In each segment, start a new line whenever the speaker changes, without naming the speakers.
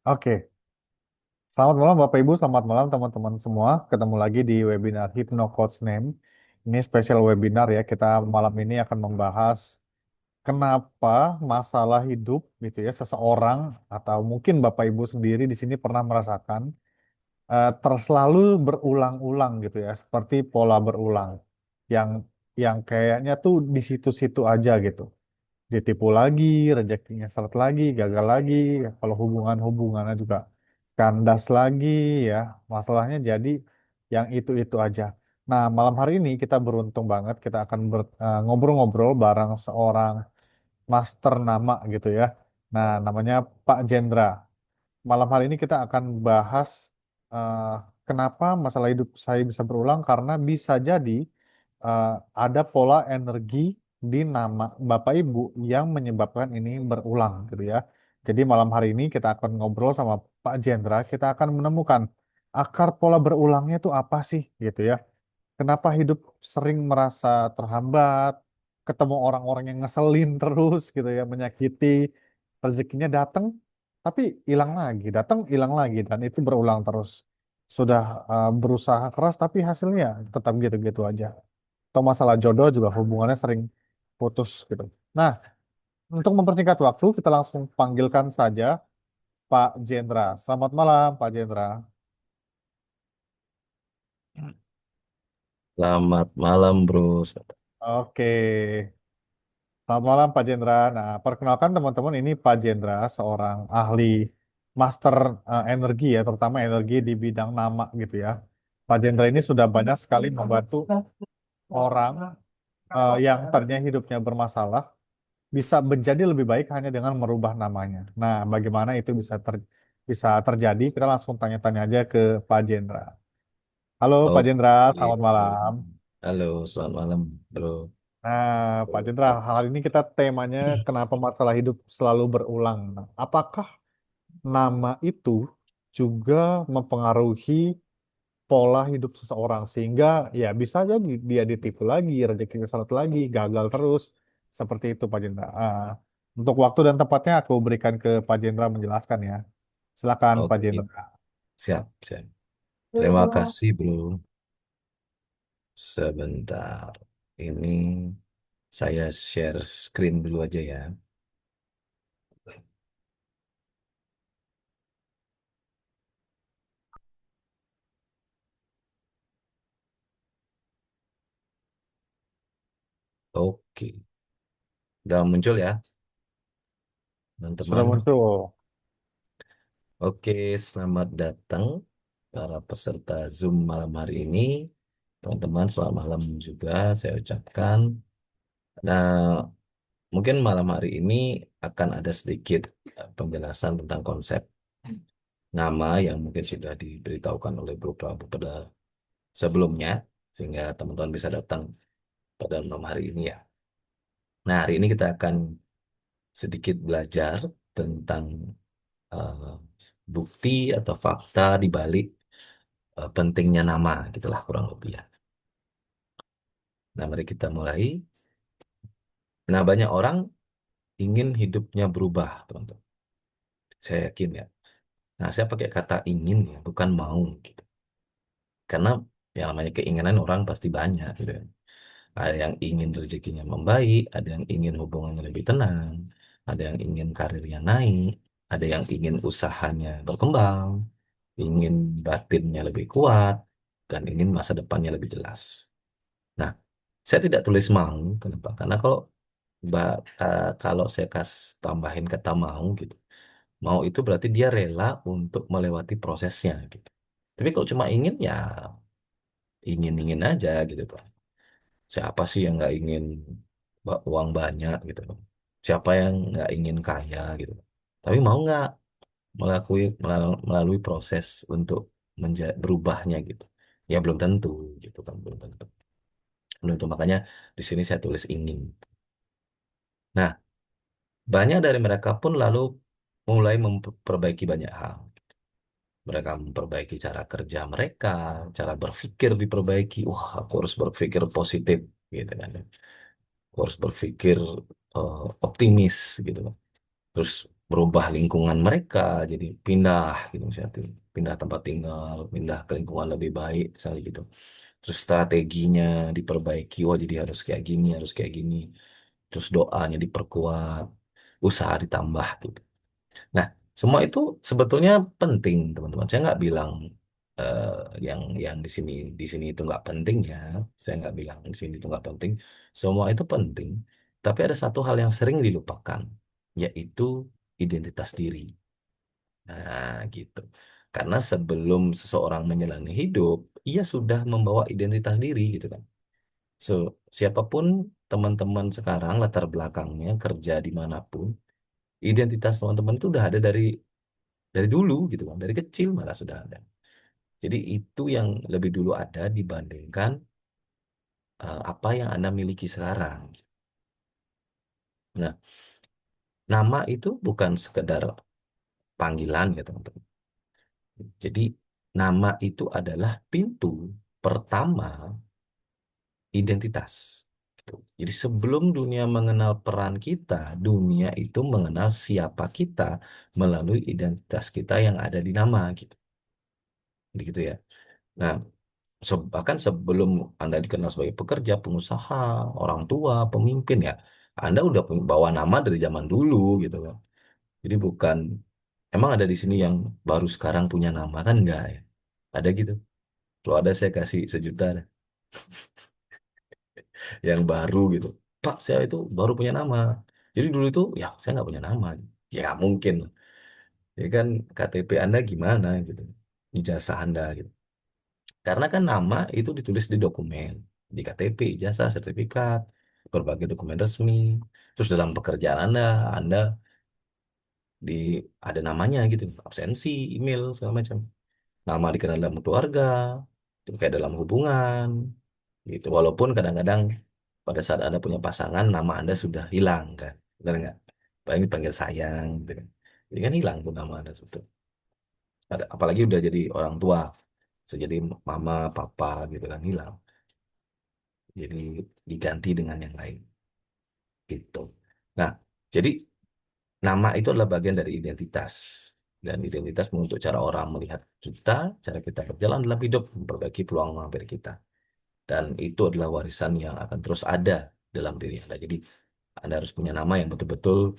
Oke, selamat malam Bapak Ibu, selamat malam teman-teman semua. Ketemu lagi di webinar Hypno Coach Name. Ini spesial webinar ya. Kita malam ini akan membahas kenapa masalah hidup gitu ya seseorang atau mungkin Bapak Ibu sendiri di sini pernah merasakan terselalu berulang-ulang gitu ya, seperti pola berulang yang yang kayaknya tuh di situ-situ aja gitu. Ditipu lagi, rezekinya seret lagi, gagal lagi. Kalau hubungannya juga kandas lagi ya. Masalahnya jadi yang itu-itu aja. Nah, malam hari ini kita beruntung banget kita akan ngobrol-ngobrol bareng seorang master nama gitu ya. Nah, namanya Pak Jendra. Malam hari ini kita akan bahas eh, kenapa masalah hidup saya bisa berulang karena bisa jadi eh, ada pola energi di nama Bapak Ibu yang menyebabkan ini berulang gitu ya. Jadi malam hari ini kita akan ngobrol sama Pak Jendra, kita akan menemukan akar pola berulangnya itu apa sih gitu ya. Kenapa hidup sering merasa terhambat, ketemu orang-orang yang ngeselin terus gitu ya, menyakiti, rezekinya datang tapi hilang lagi, datang hilang lagi dan itu berulang terus. Sudah berusaha keras tapi hasilnya tetap gitu-gitu aja. Atau masalah jodoh juga hubungannya sering putus gitu. Nah, untuk mempersingkat waktu, kita langsung panggilkan saja Pak Jendra. Selamat malam, Pak Jendra.
Selamat malam, Bro.
Oke. Selamat malam Pak Jendra. Nah, perkenalkan teman-teman ini Pak Jendra, seorang ahli master energi ya, terutama energi di bidang nama gitu ya. Pak Jendra ini sudah banyak sekali membantu orang yang tadinya hidupnya bermasalah bisa menjadi lebih baik hanya dengan merubah namanya. Nah, bagaimana itu bisa terjadi? Kita langsung tanya-tanya aja ke Pak Jendra. Halo Pak Jendra,
Oke.
selamat malam.
Halo, selamat malam, Bro.
Nah, Pak Jendra, hari ini kita temanya kenapa masalah hidup selalu berulang. Nah, apakah nama itu juga mempengaruhi pola hidup seseorang sehingga ya bisa jadi dia ditipu lagi, rezekinya seret lagi, gagal terus seperti itu Pak Jendra. Untuk waktu dan tempatnya aku berikan ke Pak Jendra menjelaskan ya. Silakan Pak
Oke,
Jendra.
siap, siap. Terima kasih, Bro. Sebentar. Ini saya share screen dulu aja ya. Oke. Udah muncul ya,
Sudah
teman-teman.
muncul.
Oke, selamat datang para peserta Zoom malam hari ini. Teman-teman, selamat malam juga saya ucapkan. Nah, mungkin malam hari ini akan ada sedikit penjelasan tentang konsep nama yang mungkin sudah diberitahukan oleh Bro Prabu pada sebelumnya, sehingga teman-teman bisa datang pada malam hari ini ya. Nah, hari ini kita akan sedikit belajar tentang eh, bukti atau fakta di balik pentingnya nama, gitulah kurang lebih ya. Nah, mari kita mulai. Nah, banyak orang ingin hidupnya berubah, teman-teman. Saya yakin ya. Nah, saya pakai kata ingin ya, bukan mau gitu. Karena yang namanya keinginan orang pasti banyak gitu kan. Ada yang ingin rezekinya membaik, ada yang ingin hubungannya lebih tenang, ada yang ingin karirnya naik, ada yang ingin usahanya berkembang, ingin batinnya lebih kuat, dan ingin masa depannya lebih jelas. Nah, saya tidak tulis mau, kenapa? Karena kalau saya tambahin kata mau gitu, mau itu berarti dia rela untuk melewati prosesnya gitu. Tapi kalau cuma ingin ya ingin-ingin aja gitu Pak. Siapa sih yang nggak ingin uang banyak gitu Pak. Siapa yang nggak ingin kaya gitu. Tapi mau nggak melalui proses untuk berubahnya gitu. Ya belum tentu gitu kan, belum tentu. Belum tentu makanya di sini saya tulis ingin. Nah, banyak dari mereka pun lalu mulai memperbaiki banyak hal. Mereka memperbaiki cara kerja mereka, cara berpikir diperbaiki. Wah, aku harus berpikir positif, gitu kan. Aku harus berpikir optimis gitu loh. Terus merubah lingkungan mereka jadi pindah gitu misalnya pindah tempat tinggal, pindah ke lingkungan lebih baik misalnya gitu. Terus strateginya diperbaiki, oh jadi harus kayak gini, harus kayak gini. Terus doanya diperkuat, usaha ditambah gitu. Nah, semua itu sebetulnya penting, teman-teman. Saya nggak bilang eh, yang di sini itu nggak penting ya. Saya nggak bilang di sini itu nggak penting. Semua itu penting. Tapi ada satu hal yang sering dilupakan, yaitu identitas diri. Nah, gitu. Karena sebelum seseorang menjalani hidup, ia sudah membawa identitas diri, gitu kan. So, siapapun teman-teman sekarang, latar belakangnya, kerja dimanapun, identitas teman-teman itu udah ada dari dulu gitu kan, dari kecil malah sudah ada. Jadi itu yang lebih dulu ada dibandingkan apa yang Anda miliki sekarang. Nah, nama itu bukan sekedar panggilan ya teman-teman. Jadi nama itu adalah pintu pertama identitas. Gitu. Jadi sebelum dunia mengenal peran kita, dunia itu mengenal siapa kita melalui identitas kita yang ada di nama gitu. Jadi gitu ya. Nah, bahkan sebelum Anda dikenal sebagai pekerja, pengusaha, orang tua, pemimpin ya, Anda udah bawa nama dari zaman dulu gitu kan. Jadi bukan, emang ada di sini yang baru sekarang punya nama kan enggak ya? Ada gitu. Kalau ada saya kasih 1 juta deh, yang baru gitu. Pak, saya itu baru punya nama. Jadi dulu itu ya saya nggak punya nama. Ya nggak mungkin. Ya kan KTP Anda gimana gitu. Ijazah Anda gitu. Karena kan nama itu ditulis di dokumen, di KTP, ijazah, sertifikat, berbagai dokumen resmi. Terus dalam pekerjaan Anda di ada namanya gitu, absensi, email, segala macam. Nama dikenal dalam keluarga, kayak dalam hubungan, gitu. Walaupun kadang-kadang pada saat Anda punya pasangan, nama Anda sudah hilang kan, benar nggak? Paling dipanggil sayang, gitu kan. Jadi kan hilang tuh nama Anda sebetulnya. Apalagi udah jadi orang tua, jadi mama, papa, gitu kan hilang. Jadi diganti dengan yang lain gitu. Nah, jadi nama itu adalah bagian dari identitas dan identitas membentuk cara orang melihat kita, cara kita berjalan dalam hidup, memperbaiki peluang mampir kita. Dan itu adalah warisan yang akan terus ada dalam diri Anda. Jadi Anda harus punya nama yang betul-betul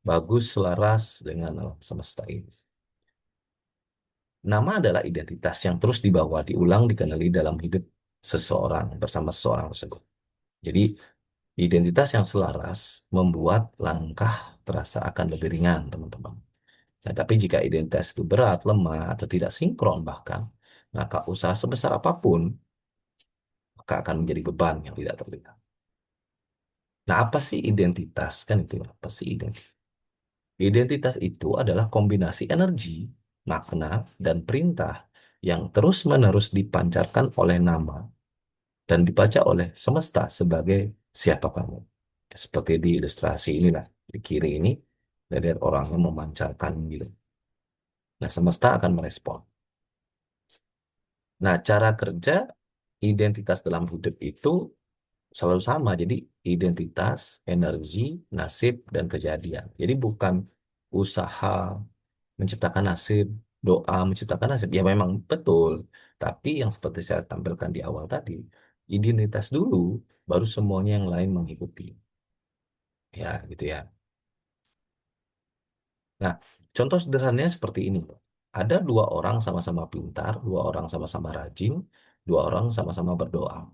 bagus, selaras dengan alam semesta ini. Nama adalah identitas yang terus dibawa, diulang, dikenali dalam hidup seseorang bersama seseorang tersebut. Jadi identitas yang selaras membuat langkah terasa akan lebih ringan, teman-teman. Nah, tapi jika identitas itu berat, lemah, atau tidak sinkron bahkan, maka usaha sebesar apapun, maka akan menjadi beban yang tidak terlihat. Nah, apa sih identitas? Kan itu, apa sih identitas? Identitas itu adalah kombinasi energi, makna, dan perintah yang terus-menerus dipancarkan oleh nama dan dibaca oleh semesta sebagai siapa kamu. Seperti di ilustrasi inilah, di kiri ini, dari orang yang memancarkan gitu. Nah, semesta akan merespon. Nah, cara kerja identitas dalam hidup itu selalu sama. Jadi, identitas, energi, nasib, dan kejadian. Jadi, bukan usaha menciptakan nasib, doa menciptakan nasib. Ya, memang betul. Tapi yang seperti saya tampilkan di awal tadi, identitas dulu, baru semuanya yang lain mengikuti. Ya, gitu ya. Nah, contoh sederhananya seperti ini. Ada 2 orang sama-sama pintar, 2 orang sama-sama rajin, 2 orang sama-sama berdoa.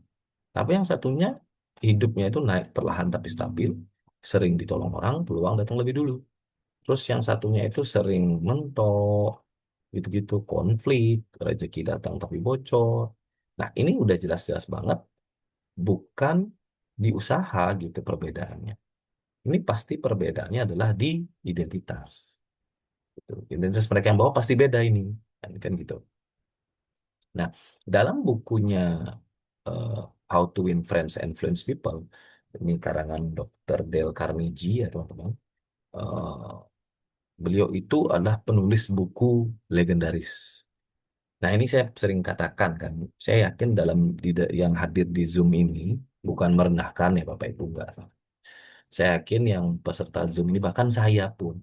Tapi yang satunya hidupnya itu naik perlahan tapi stabil, sering ditolong orang, peluang datang lebih dulu. Terus yang satunya itu sering mentok, gitu-gitu, konflik, rezeki datang tapi bocor. Nah, ini udah jelas-jelas banget, bukan di usaha gitu perbedaannya. Ini pasti perbedaannya adalah di identitas. Gitu. Identitas mereka yang bawa pasti beda ini, kan gitu. Nah, dalam bukunya eh, How to Win Friends and Influence People, ini karangan Dr. Dale Carnegie ya teman-teman. Eh, Beliau itu adalah penulis buku legendaris. Nah, ini saya sering katakan kan, saya yakin dalam yang hadir di Zoom ini bukan merendahkan ya Bapak Ibu enggak. Saya yakin yang peserta Zoom ini, bahkan saya pun,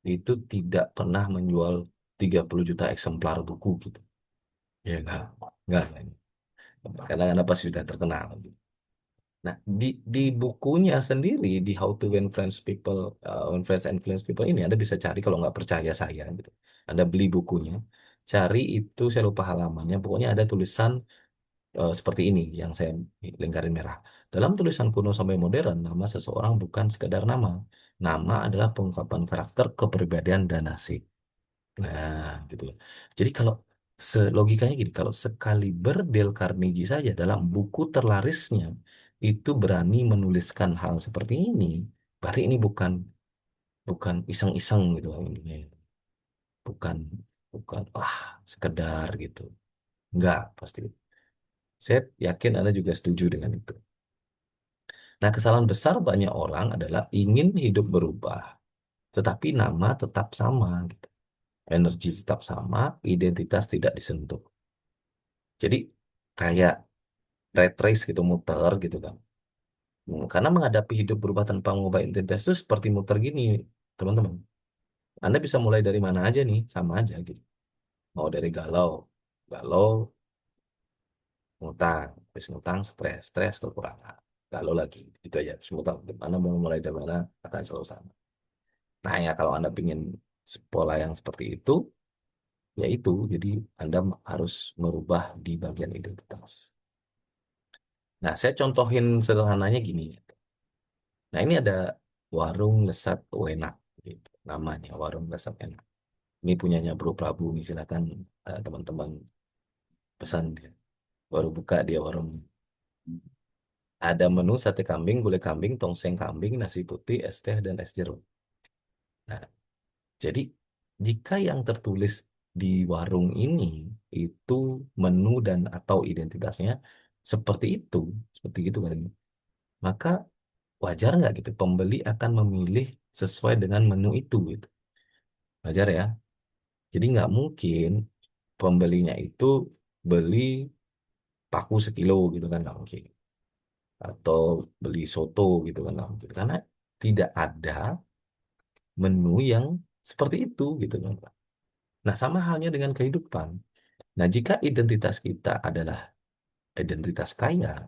itu tidak pernah menjual 30 juta eksemplar buku gitu. Ya enggak. Karena Anda pasti sudah terkenal. Gitu. Nah, di bukunya sendiri, di How to Win Friends People, Win Friends and Influence People ini, Anda bisa cari kalau nggak percaya saya gitu. Anda beli bukunya, cari itu, saya lupa halamannya, pokoknya ada tulisan seperti ini yang saya lingkarin merah. Dalam tulisan kuno sampai modern, nama seseorang bukan sekedar nama. Nama adalah pengungkapan karakter, kepribadian, dan nasib. Nah, gitu ya. Jadi kalau logikanya gini, kalau sekaliber Dale Carnegie saja dalam buku terlarisnya itu berani menuliskan hal seperti ini, berarti ini bukan bukan iseng-iseng gitu intinya. Bukan bukan sekedar gitu. Enggak, pasti. Saya yakin Anda juga setuju dengan itu. Nah, kesalahan besar banyak orang adalah ingin hidup berubah, tetapi nama tetap sama gitu. Energi tetap sama, identitas tidak disentuh. Jadi kayak red race gitu, muter gitu kan. Karena menghadapi hidup berubah tanpa mengubah identitas itu seperti muter gini, teman-teman. Anda bisa mulai dari mana aja nih, sama aja gitu. Mau dari galau, galau, ngutang, habis ngutang, stres, stres, kekurangan. Galau lagi, gitu aja. Terus ngutang, mana mau mulai dari mana akan selalu sama. Nah ya kalau Anda ingin pola yang seperti itu, ya itu. Jadi Anda harus merubah di bagian identitas. Nah, saya contohin sederhananya gini. Nah, ini ada warung Lesat Enak, gitu. Namanya warung Lesat Enak. Ini punyanya Bro Prabu nih, silakan teman-teman pesan dia. Baru buka dia warung. Ada menu sate kambing, gulai kambing, tongseng kambing, nasi putih, es teh, dan es jeruk. Nah, jadi jika yang tertulis di warung ini itu menu dan atau identitasnya seperti itu, seperti itu kan, maka wajar nggak gitu pembeli akan memilih sesuai dengan menu itu gitu. Wajar ya. Jadi nggak mungkin pembelinya itu beli paku sekilo gitu kan nggak mungkin. Atau beli soto gitu kan nggak mungkin. Karena tidak ada menu yang seperti itu gitu kan. Nah sama halnya dengan kehidupan. Nah jika identitas kita adalah identitas kaya,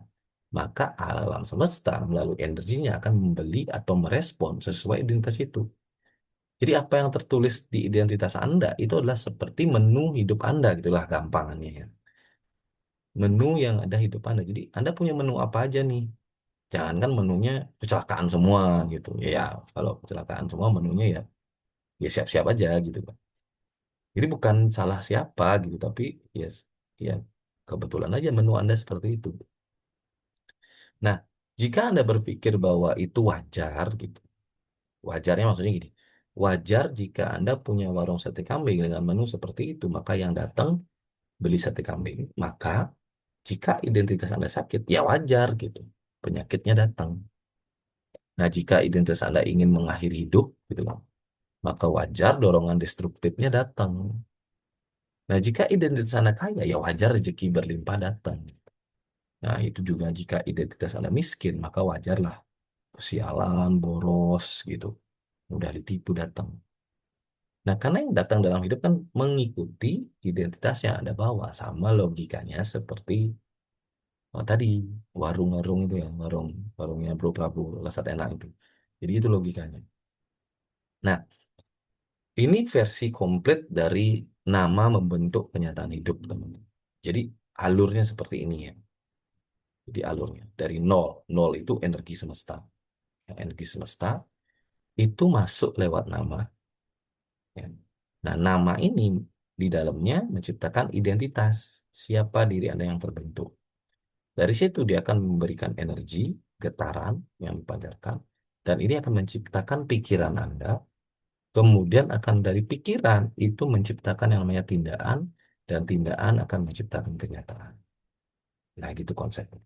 maka alam semesta melalui energinya akan membeli atau merespon sesuai identitas itu. Jadi apa yang tertulis di identitas Anda itu adalah seperti menu hidup Anda, gitulah gampangannya ya. Menu yang ada hidup Anda. Jadi Anda punya menu apa aja nih? Jangankan menunya kecelakaan semua gitu. Ya, kalau kecelakaan semua menunya ya siap-siap aja gitu kan. Jadi bukan salah siapa gitu, tapi ya ya kebetulan aja menu Anda seperti itu. Nah, jika Anda berpikir bahwa itu wajar gitu. Wajarnya maksudnya gini. Wajar jika Anda punya warung sate kambing dengan menu seperti itu, maka yang datang beli sate kambing, maka jika identitas Anda sakit, ya wajar gitu. Penyakitnya datang. Nah, jika identitas Anda ingin mengakhiri hidup, gitu kan, maka wajar dorongan destruktifnya datang. Nah, jika identitas Anda kaya, ya wajar rezeki berlimpah datang. Nah, itu juga jika identitas Anda miskin, maka wajarlah kesialan, boros, gitu. Mudah ditipu datang. Nah, karena yang datang dalam hidup kan mengikuti identitas yang Anda bawa. Sama logikanya seperti tadi warung-warung itu ya, warungnya Bro Prabu Lesat Enak itu. Jadi itu logikanya. Nah, ini versi komplit dari nama membentuk kenyataan hidup, teman-teman. Jadi alurnya seperti ini ya. Jadi alurnya dari nol, nol itu energi semesta. Ya, energi semesta itu masuk lewat nama. Ya. Nah, nama ini di dalamnya menciptakan identitas siapa diri Anda yang terbentuk. Dari situ dia akan memberikan energi, getaran yang dipancarkan, dan ini akan menciptakan pikiran Anda. Kemudian akan dari pikiran itu menciptakan yang namanya tindakan, dan tindakan akan menciptakan kenyataan. Nah, gitu konsepnya.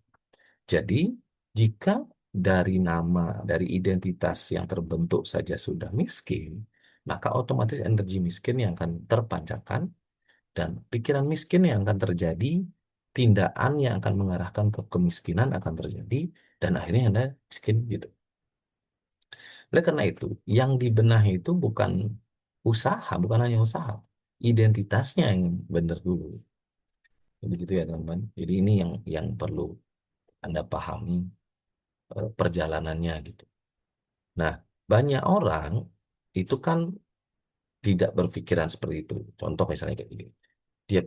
Jadi, jika dari nama, dari identitas yang terbentuk saja sudah miskin, maka otomatis energi miskin yang akan terpancarkan, dan pikiran miskin yang akan terjadi, tindakan yang akan mengarahkan ke kemiskinan akan terjadi, dan akhirnya Anda miskin gitu. Oleh karena itu, yang dibenahi itu bukan usaha, bukan hanya usaha, identitasnya yang benar dulu. Jadi gitu ya teman-teman. Jadi ini yang perlu Anda pahami perjalanannya gitu. Nah, banyak orang itu kan tidak berpikiran seperti itu. Contoh misalnya kayak gini, dia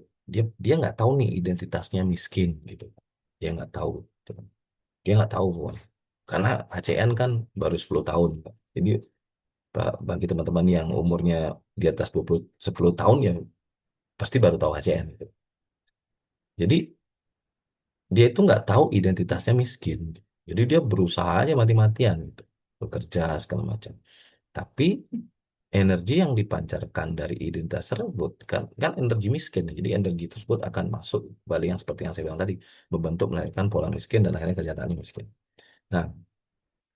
dia nggak tahu nih identitasnya miskin gitu. Dia nggak tahu, gitu. Dia nggak tahu karena ACN kan baru 10 tahun, Pak. Jadi bagi teman-teman yang umurnya di atas 10 tahun ya pasti baru tahu ACN gitu. Jadi dia itu nggak tahu identitasnya miskin. Jadi dia berusaha aja mati-matian gitu, bekerja segala macam. Tapi energi yang dipancarkan dari identitas tersebut kan kan energi miskin. Jadi energi tersebut akan masuk balik yang seperti yang saya bilang tadi, membentuk melahirkan pola miskin dan akhirnya kenyataannya miskin. Nah,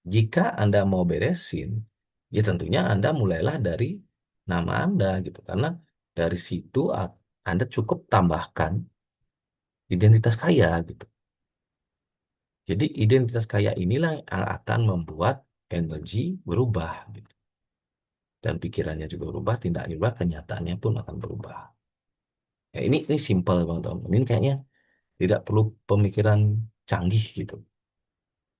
jika Anda mau beresin, ya tentunya Anda mulailah dari nama Anda gitu. Karena dari situ Anda cukup tambahkan identitas kaya gitu. Jadi identitas kaya inilah yang akan membuat energi berubah gitu. Dan pikirannya juga berubah, tindaknya berubah, kenyataannya pun akan berubah. Ya, ini simpel bang teman. Ini kayaknya tidak perlu pemikiran canggih gitu.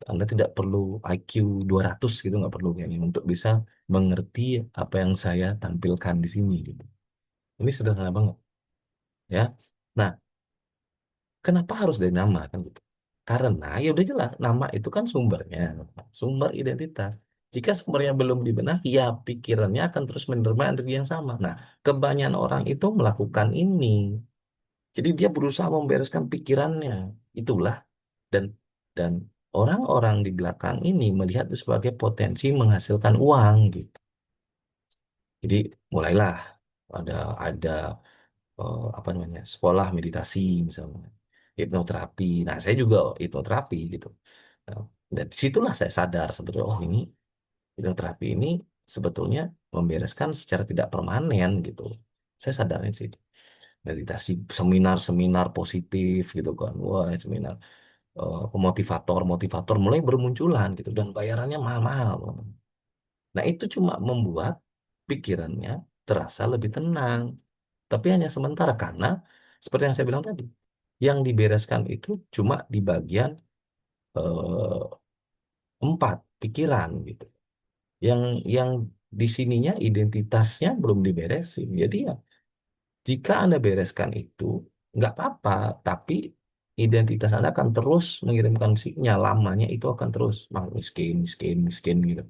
Anda tidak perlu IQ 200 gitu, nggak perlu kayaknya untuk bisa mengerti apa yang saya tampilkan di sini gitu. Ini sederhana banget ya. Nah, kenapa harus dari nama kan gitu? Karena ya udah jelas nama itu kan sumbernya, sumber identitas. Jika sumbernya belum dibenahi, ya pikirannya akan terus menerima energi yang sama. Nah, kebanyakan orang itu melakukan ini. Jadi dia berusaha membereskan pikirannya. Itulah dan dan orang-orang di belakang ini melihat itu sebagai potensi menghasilkan uang gitu. Jadi mulailah ada ada apa namanya sekolah meditasi misalnya, hipnoterapi. Nah saya juga hipnoterapi gitu. Nah, dan disitulah saya sadar sebetulnya oh ini hipnoterapi ini sebetulnya membereskan secara tidak permanen gitu. Saya sadarnya sih meditasi seminar-seminar positif gitu kan. Wah, seminar motivator motivator mulai bermunculan gitu dan bayarannya mahal-mahal. Nah, itu cuma membuat pikirannya terasa lebih tenang. Tapi hanya sementara karena seperti yang saya bilang tadi, yang dibereskan itu cuma di bagian eh, empat pikiran gitu. Yang yang di sininya identitasnya belum diberesin. Jadi ya jika Anda bereskan itu nggak apa-apa, tapi identitas Anda akan terus mengirimkan sinyal lamanya itu akan terus miskin, miskin, miskin gitu.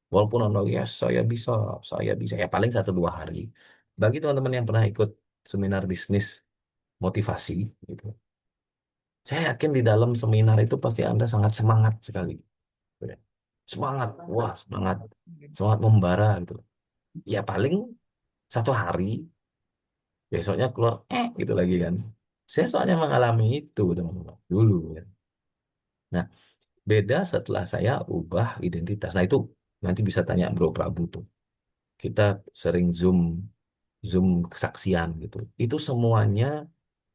Walaupun Anda ya saya bisa ya paling 1 2 hari. Bagi teman-teman yang pernah ikut seminar bisnis motivasi gitu. Saya yakin di dalam seminar itu pasti Anda sangat semangat sekali. Gitu ya. Semangat, wah semangat, semangat membara gitu. Ya paling 1 hari, besoknya keluar gitu lagi kan. Saya soalnya mengalami itu teman-teman dulu ya. Nah, beda setelah saya ubah identitas. Nah itu nanti bisa tanya Bro Prabu tuh. Kita sering zoom zoom kesaksian gitu. Itu semuanya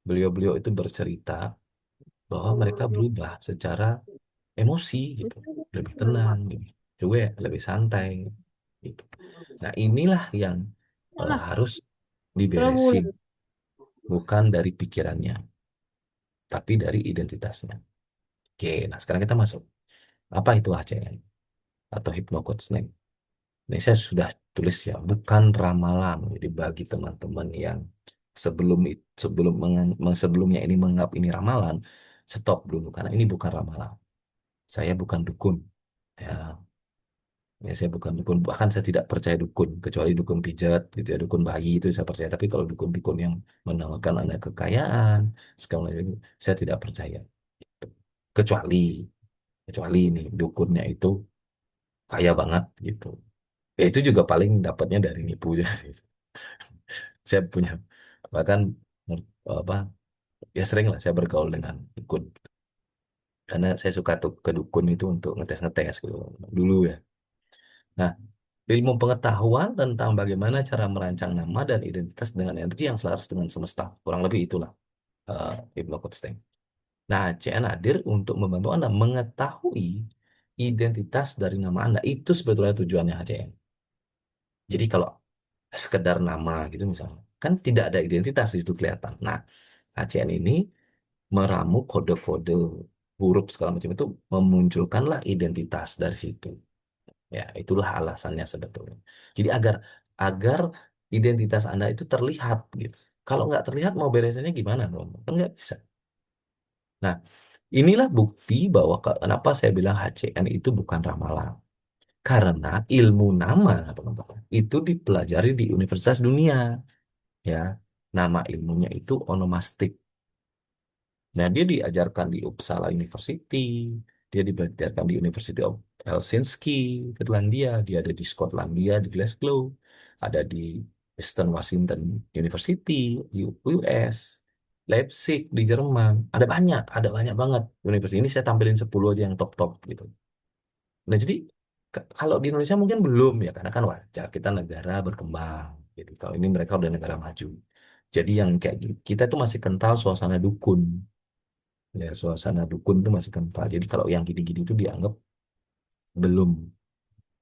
beliau-beliau itu bercerita bahwa mereka berubah secara emosi gitu, lebih tenang, lebih cuek, lebih santai gitu. Nah, inilah yang harus diberesin, bukan dari pikirannya, tapi dari identitasnya. Oke, nah sekarang kita masuk. Apa itu HCN atau Hypnocoaching? Ini saya sudah tulis ya, bukan ramalan. Jadi bagi teman-teman yang sebelumnya ini menganggap ini ramalan, stop dulu karena ini bukan ramalan. Saya bukan dukun. Ya, ya saya bukan dukun. Bahkan saya tidak percaya dukun, kecuali dukun pijat, gitu ya, dukun bayi itu saya percaya. Tapi kalau dukun-dukun yang menawarkan Anda kekayaan, segala macam, saya tidak percaya. Kecuali, kecuali ini dukunnya itu kaya banget gitu. Ya itu juga paling dapatnya dari nipu aja sih. Saya punya bahkan apa ya sering lah saya bergaul dengan dukun karena saya suka tuh ke dukun itu untuk ngetes-ngetes gitu dulu ya. Nah, ilmu pengetahuan tentang bagaimana cara merancang nama dan identitas dengan energi yang selaras dengan semesta. Kurang lebih itulah Ibnu Qutstein. Nah, CN hadir untuk membantu Anda mengetahui identitas dari nama Anda. Itu sebetulnya tujuannya HCN. Jadi kalau sekedar nama gitu misalnya, kan tidak ada identitas di situ kelihatan. Nah, HCN ini meramu kode-kode huruf segala macam itu memunculkanlah identitas dari situ. Ya, itulah alasannya sebetulnya. Jadi agar agar identitas Anda itu terlihat gitu. Kalau nggak terlihat mau beresannya gimana, dong? Kan nggak bisa. Nah, inilah bukti bahwa kenapa saya bilang HCN itu bukan ramalan. Karena ilmu nama, teman-teman, itu dipelajari di universitas dunia, ya. Nama ilmunya itu onomastik. Nah, dia diajarkan di Uppsala University, dia diajarkan di University of Helsinki, Finlandia, dia ada di Skotlandia, di Glasgow, ada di Eastern Washington University, di US, Leipzig di Jerman, ada banyak banget universitas. Ini saya tampilin 10 aja yang top-top gitu. Nah, jadi kalau di Indonesia mungkin belum ya, karena kan wajar kita negara berkembang gitu. Kalau ini mereka udah negara maju. Jadi yang kayak gitu, kita tuh masih kental suasana dukun. Ya, suasana dukun itu masih kental. Jadi kalau yang gini-gini itu dianggap belum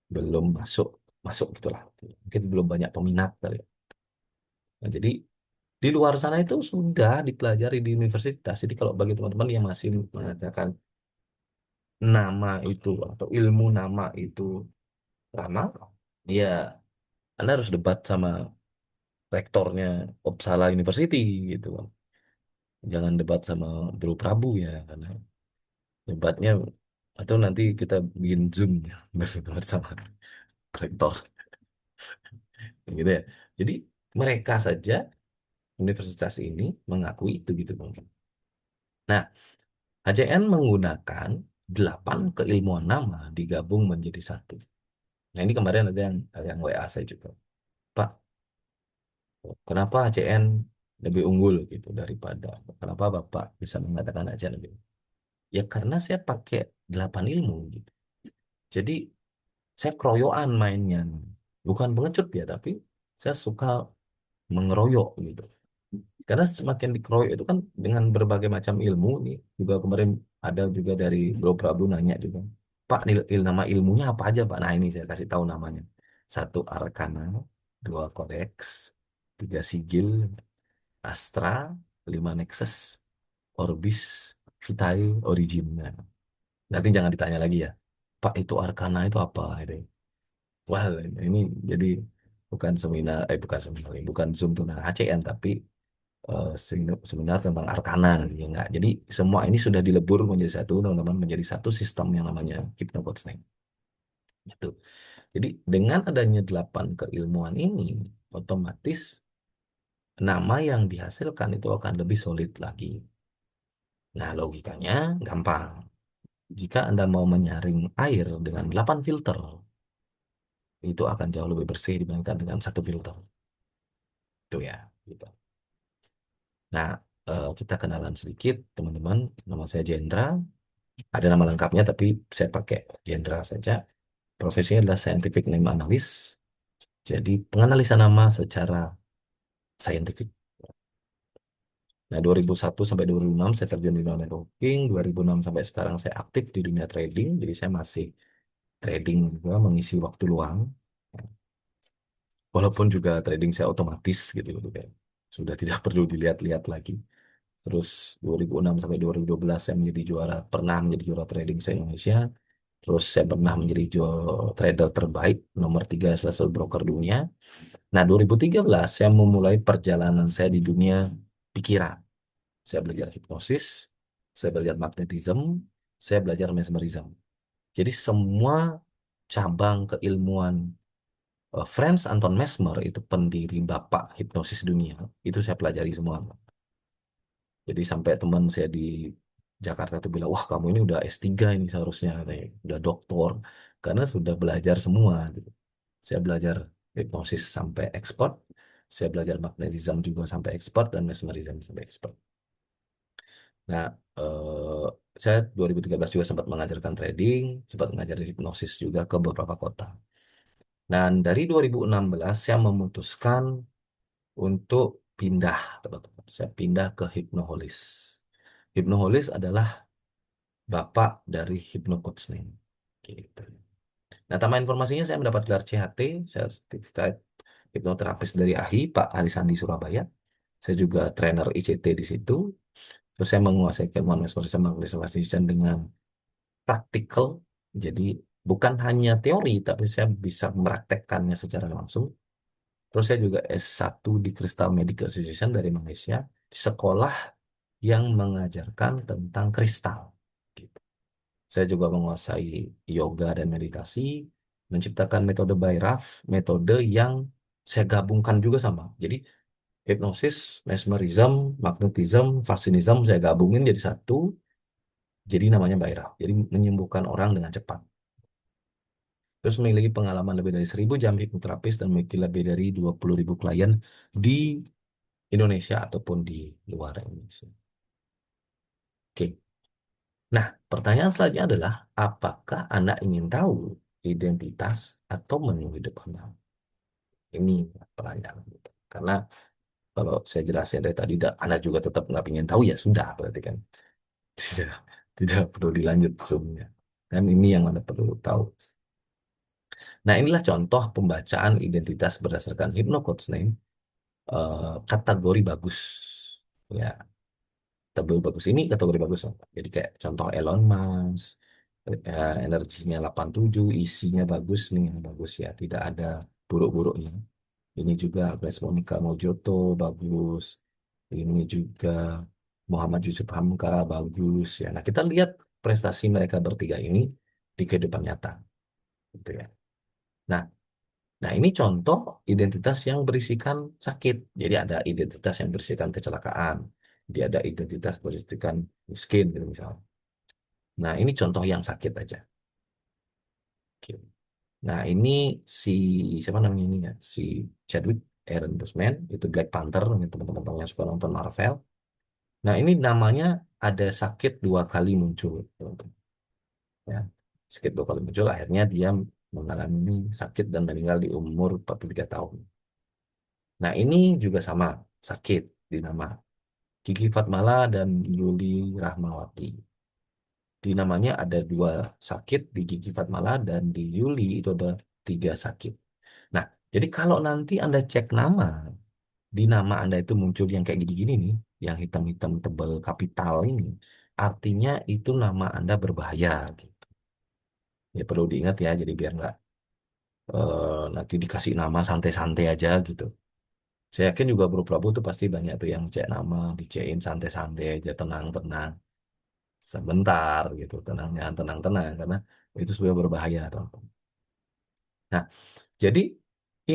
belum masuk masuk gitulah. Mungkin belum banyak peminat kali ya. Nah, jadi di luar sana itu sudah dipelajari di universitas. Jadi kalau bagi teman-teman yang masih mengatakan nama itu atau ilmu nama itu ramal, ya Anda harus debat sama rektornya Uppsala University gitu. Jangan debat sama Bro Prabu ya, karena debatnya atau nanti kita bikin Zoom ya bersama rektor gitu ya. Jadi mereka saja universitas ini mengakui itu gitu Bang. Nah, HCN menggunakan 8 keilmuan nama digabung menjadi satu. Nah, ini kemarin ada yang WA saya juga. Pak, kenapa HCN lebih unggul gitu daripada kenapa Bapak bisa mengatakan HCN lebih unggul? Ya karena saya pakai 8 ilmu gitu. Jadi saya keroyokan mainnya. Bukan pengecut ya, tapi saya suka mengeroyok gitu. Karena semakin dikeroyok itu kan dengan berbagai macam ilmu nih. Juga kemarin ada juga dari Bro Prabu nanya juga. Pak, nama ilmunya apa aja Pak? Nah ini saya kasih tahu namanya. Satu Arkana, dua Kodeks, tiga Sigil, Astra, lima Nexus, Orbis, Vitae, Origin. Nah, nanti jangan ditanya lagi ya. Pak itu Arkana itu apa? Itu. Wah, ini jadi bukan seminar, bukan Zoom tentang ACN, tapi seminar tentang Arkana nantinya enggak. Jadi semua ini sudah dilebur menjadi satu, teman-teman, menjadi satu sistem yang namanya Hypnocoaching. Itu. Jadi dengan adanya 8 keilmuan ini, otomatis nama yang dihasilkan itu akan lebih solid lagi. Nah, logikanya gampang. Jika Anda mau menyaring air dengan 8 filter, itu akan jauh lebih bersih dibandingkan dengan satu filter. Itu ya. Gitu. Nah, kita kenalan sedikit, teman-teman. Nama saya Jendra. Ada nama lengkapnya, tapi saya pakai Jendra saja. Profesinya adalah Scientific Name Analyst. Jadi, penganalisa nama secara saintifik. Nah, 2001 sampai 2006 saya terjun di dunia networking. 2006 sampai sekarang saya aktif di dunia trading. Jadi, saya masih trading juga, mengisi waktu luang. Walaupun juga trading saya otomatis gitu, gitu kan. Sudah tidak perlu dilihat-lihat lagi. Terus 2006 sampai 2012 saya pernah menjadi juara trading se Indonesia. Terus saya pernah menjadi trader terbaik nomor 3 selalu broker dunia. Nah, 2013 saya memulai perjalanan saya di dunia pikiran. Saya belajar hipnosis, saya belajar magnetism, saya belajar mesmerism. Jadi semua cabang keilmuan Franz Anton Mesmer itu pendiri bapak hipnosis dunia, itu saya pelajari semua. Jadi sampai teman saya di Jakarta tuh bilang, wah kamu ini udah S3 ini seharusnya, katanya. Udah doktor, karena sudah belajar semua gitu. Saya belajar hipnosis sampai expert, saya belajar magnetism juga sampai expert, dan mesmerism sampai expert. Nah, saya 2013 juga sempat mengajarkan trading, sempat mengajar hipnosis juga ke beberapa kota. Dan dari 2016 saya memutuskan untuk pindah, teman-teman. Saya pindah ke Hypnoholis. Hypnoholis adalah bapak dari Hypnocoaching. Gitu. Nah, tambah informasinya saya mendapat gelar CHT, saya sertifikat hipnoterapis dari AHI, Pak Arisandi Surabaya. Saya juga trainer ICT di situ. Terus saya menguasai keilmuan mesmerism dan visualization dengan praktikal. Jadi bukan hanya teori, tapi saya bisa mempraktekkannya secara langsung. Terus saya juga S1 di Crystal Medical Association dari Malaysia, di sekolah yang mengajarkan tentang kristal. Gitu. Saya juga menguasai yoga dan meditasi, menciptakan metode Bairaf, metode yang saya gabungkan juga sama. Jadi hipnosis, mesmerism, magnetism, fascinism saya gabungin jadi satu, jadi namanya Bairaf. Jadi menyembuhkan orang dengan cepat. Terus memiliki pengalaman lebih dari 1.000 jam hipnoterapis dan memiliki lebih dari 20.000 klien di Indonesia ataupun di luar Indonesia. Oke. Nah, pertanyaan selanjutnya adalah, apakah Anda ingin tahu identitas atau menu hidup Anda? Ini pertanyaan. Gitu. Karena kalau saya jelasin dari tadi, Anda juga tetap nggak ingin tahu, ya sudah, berarti kan tidak tidak perlu dilanjut zoomnya. Kan ini yang Anda perlu tahu. Nah, inilah contoh pembacaan identitas berdasarkan Hypnocode's Name, kategori bagus. Ya, kategori bagus ini kategori bagus. Jadi kayak contoh Elon Musk, energinya 87, isinya bagus nih, yang bagus ya, tidak ada buruk-buruknya. Ini juga Agnes Monica Mojoto bagus. Ini juga Muhammad Yusuf Hamka bagus ya. Nah, kita lihat prestasi mereka bertiga ini di kehidupan nyata, gitu ya. Nah, nah, ini contoh identitas yang berisikan sakit. Jadi ada identitas yang berisikan kecelakaan. Dia ada identitas berisikan miskin gitu misalnya. Nah, ini contoh yang sakit aja. Oke. Nah, ini si siapa namanya ini ya? Si Chadwick Aaron Boseman itu Black Panther, yang teman-teman yang suka nonton Marvel. Nah, ini namanya ada sakit 2 kali muncul, teman-teman. Ya. Sakit 2 kali muncul, akhirnya dia mengalami sakit dan meninggal di umur 43 tahun. Nah, ini juga sama, sakit di nama Kiki Fatmala dan Yuli Rahmawati. Di namanya ada 2 sakit, di Kiki Fatmala dan di Yuli itu ada 3 sakit. Nah, jadi kalau nanti Anda cek nama, di nama Anda itu muncul yang kayak gini-gini nih, yang hitam-hitam tebal kapital ini, artinya itu nama Anda berbahaya, gitu. Ya perlu diingat ya, jadi biar nggak nanti dikasih nama santai-santai aja gitu. Saya yakin juga Bro Prabu tuh pasti banyak tuh yang cek nama, dicekin santai-santai aja, tenang-tenang. Sebentar gitu, tenangnya, tenang-tenang, karena itu sebenarnya berbahaya, teman. Nah, jadi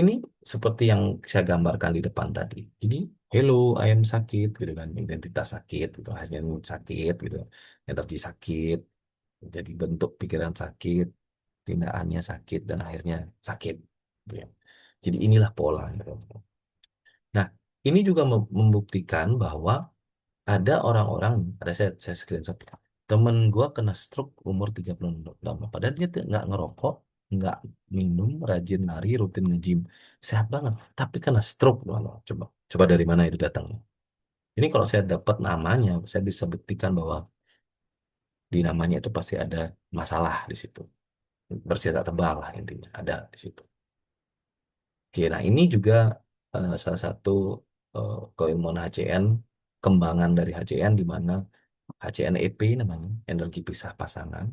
ini seperti yang saya gambarkan di depan tadi. Jadi, hello, I am sakit, gitu kan, identitas sakit, gitu, hanya sakit, gitu, energi sakit, jadi bentuk pikiran sakit, tindakannya sakit, dan akhirnya sakit. Gitu ya. Jadi inilah pola. Gitu. Nah, ini juga membuktikan bahwa ada orang-orang, saya screenshot, temen gua kena stroke umur 36. Padahal dia nggak ngerokok, nggak minum, rajin lari, rutin nge-gym. Sehat banget. Tapi kena stroke. Loh. Coba, coba dari mana itu datangnya? Ini kalau saya dapat namanya, saya bisa buktikan bahwa di namanya itu pasti ada masalah di situ. Bercerita tebal lah intinya, ada di situ. Oke, nah ini juga salah satu keilmuan HCN, kembangan dari HCN di mana HCNEP namanya, energi pisah pasangan.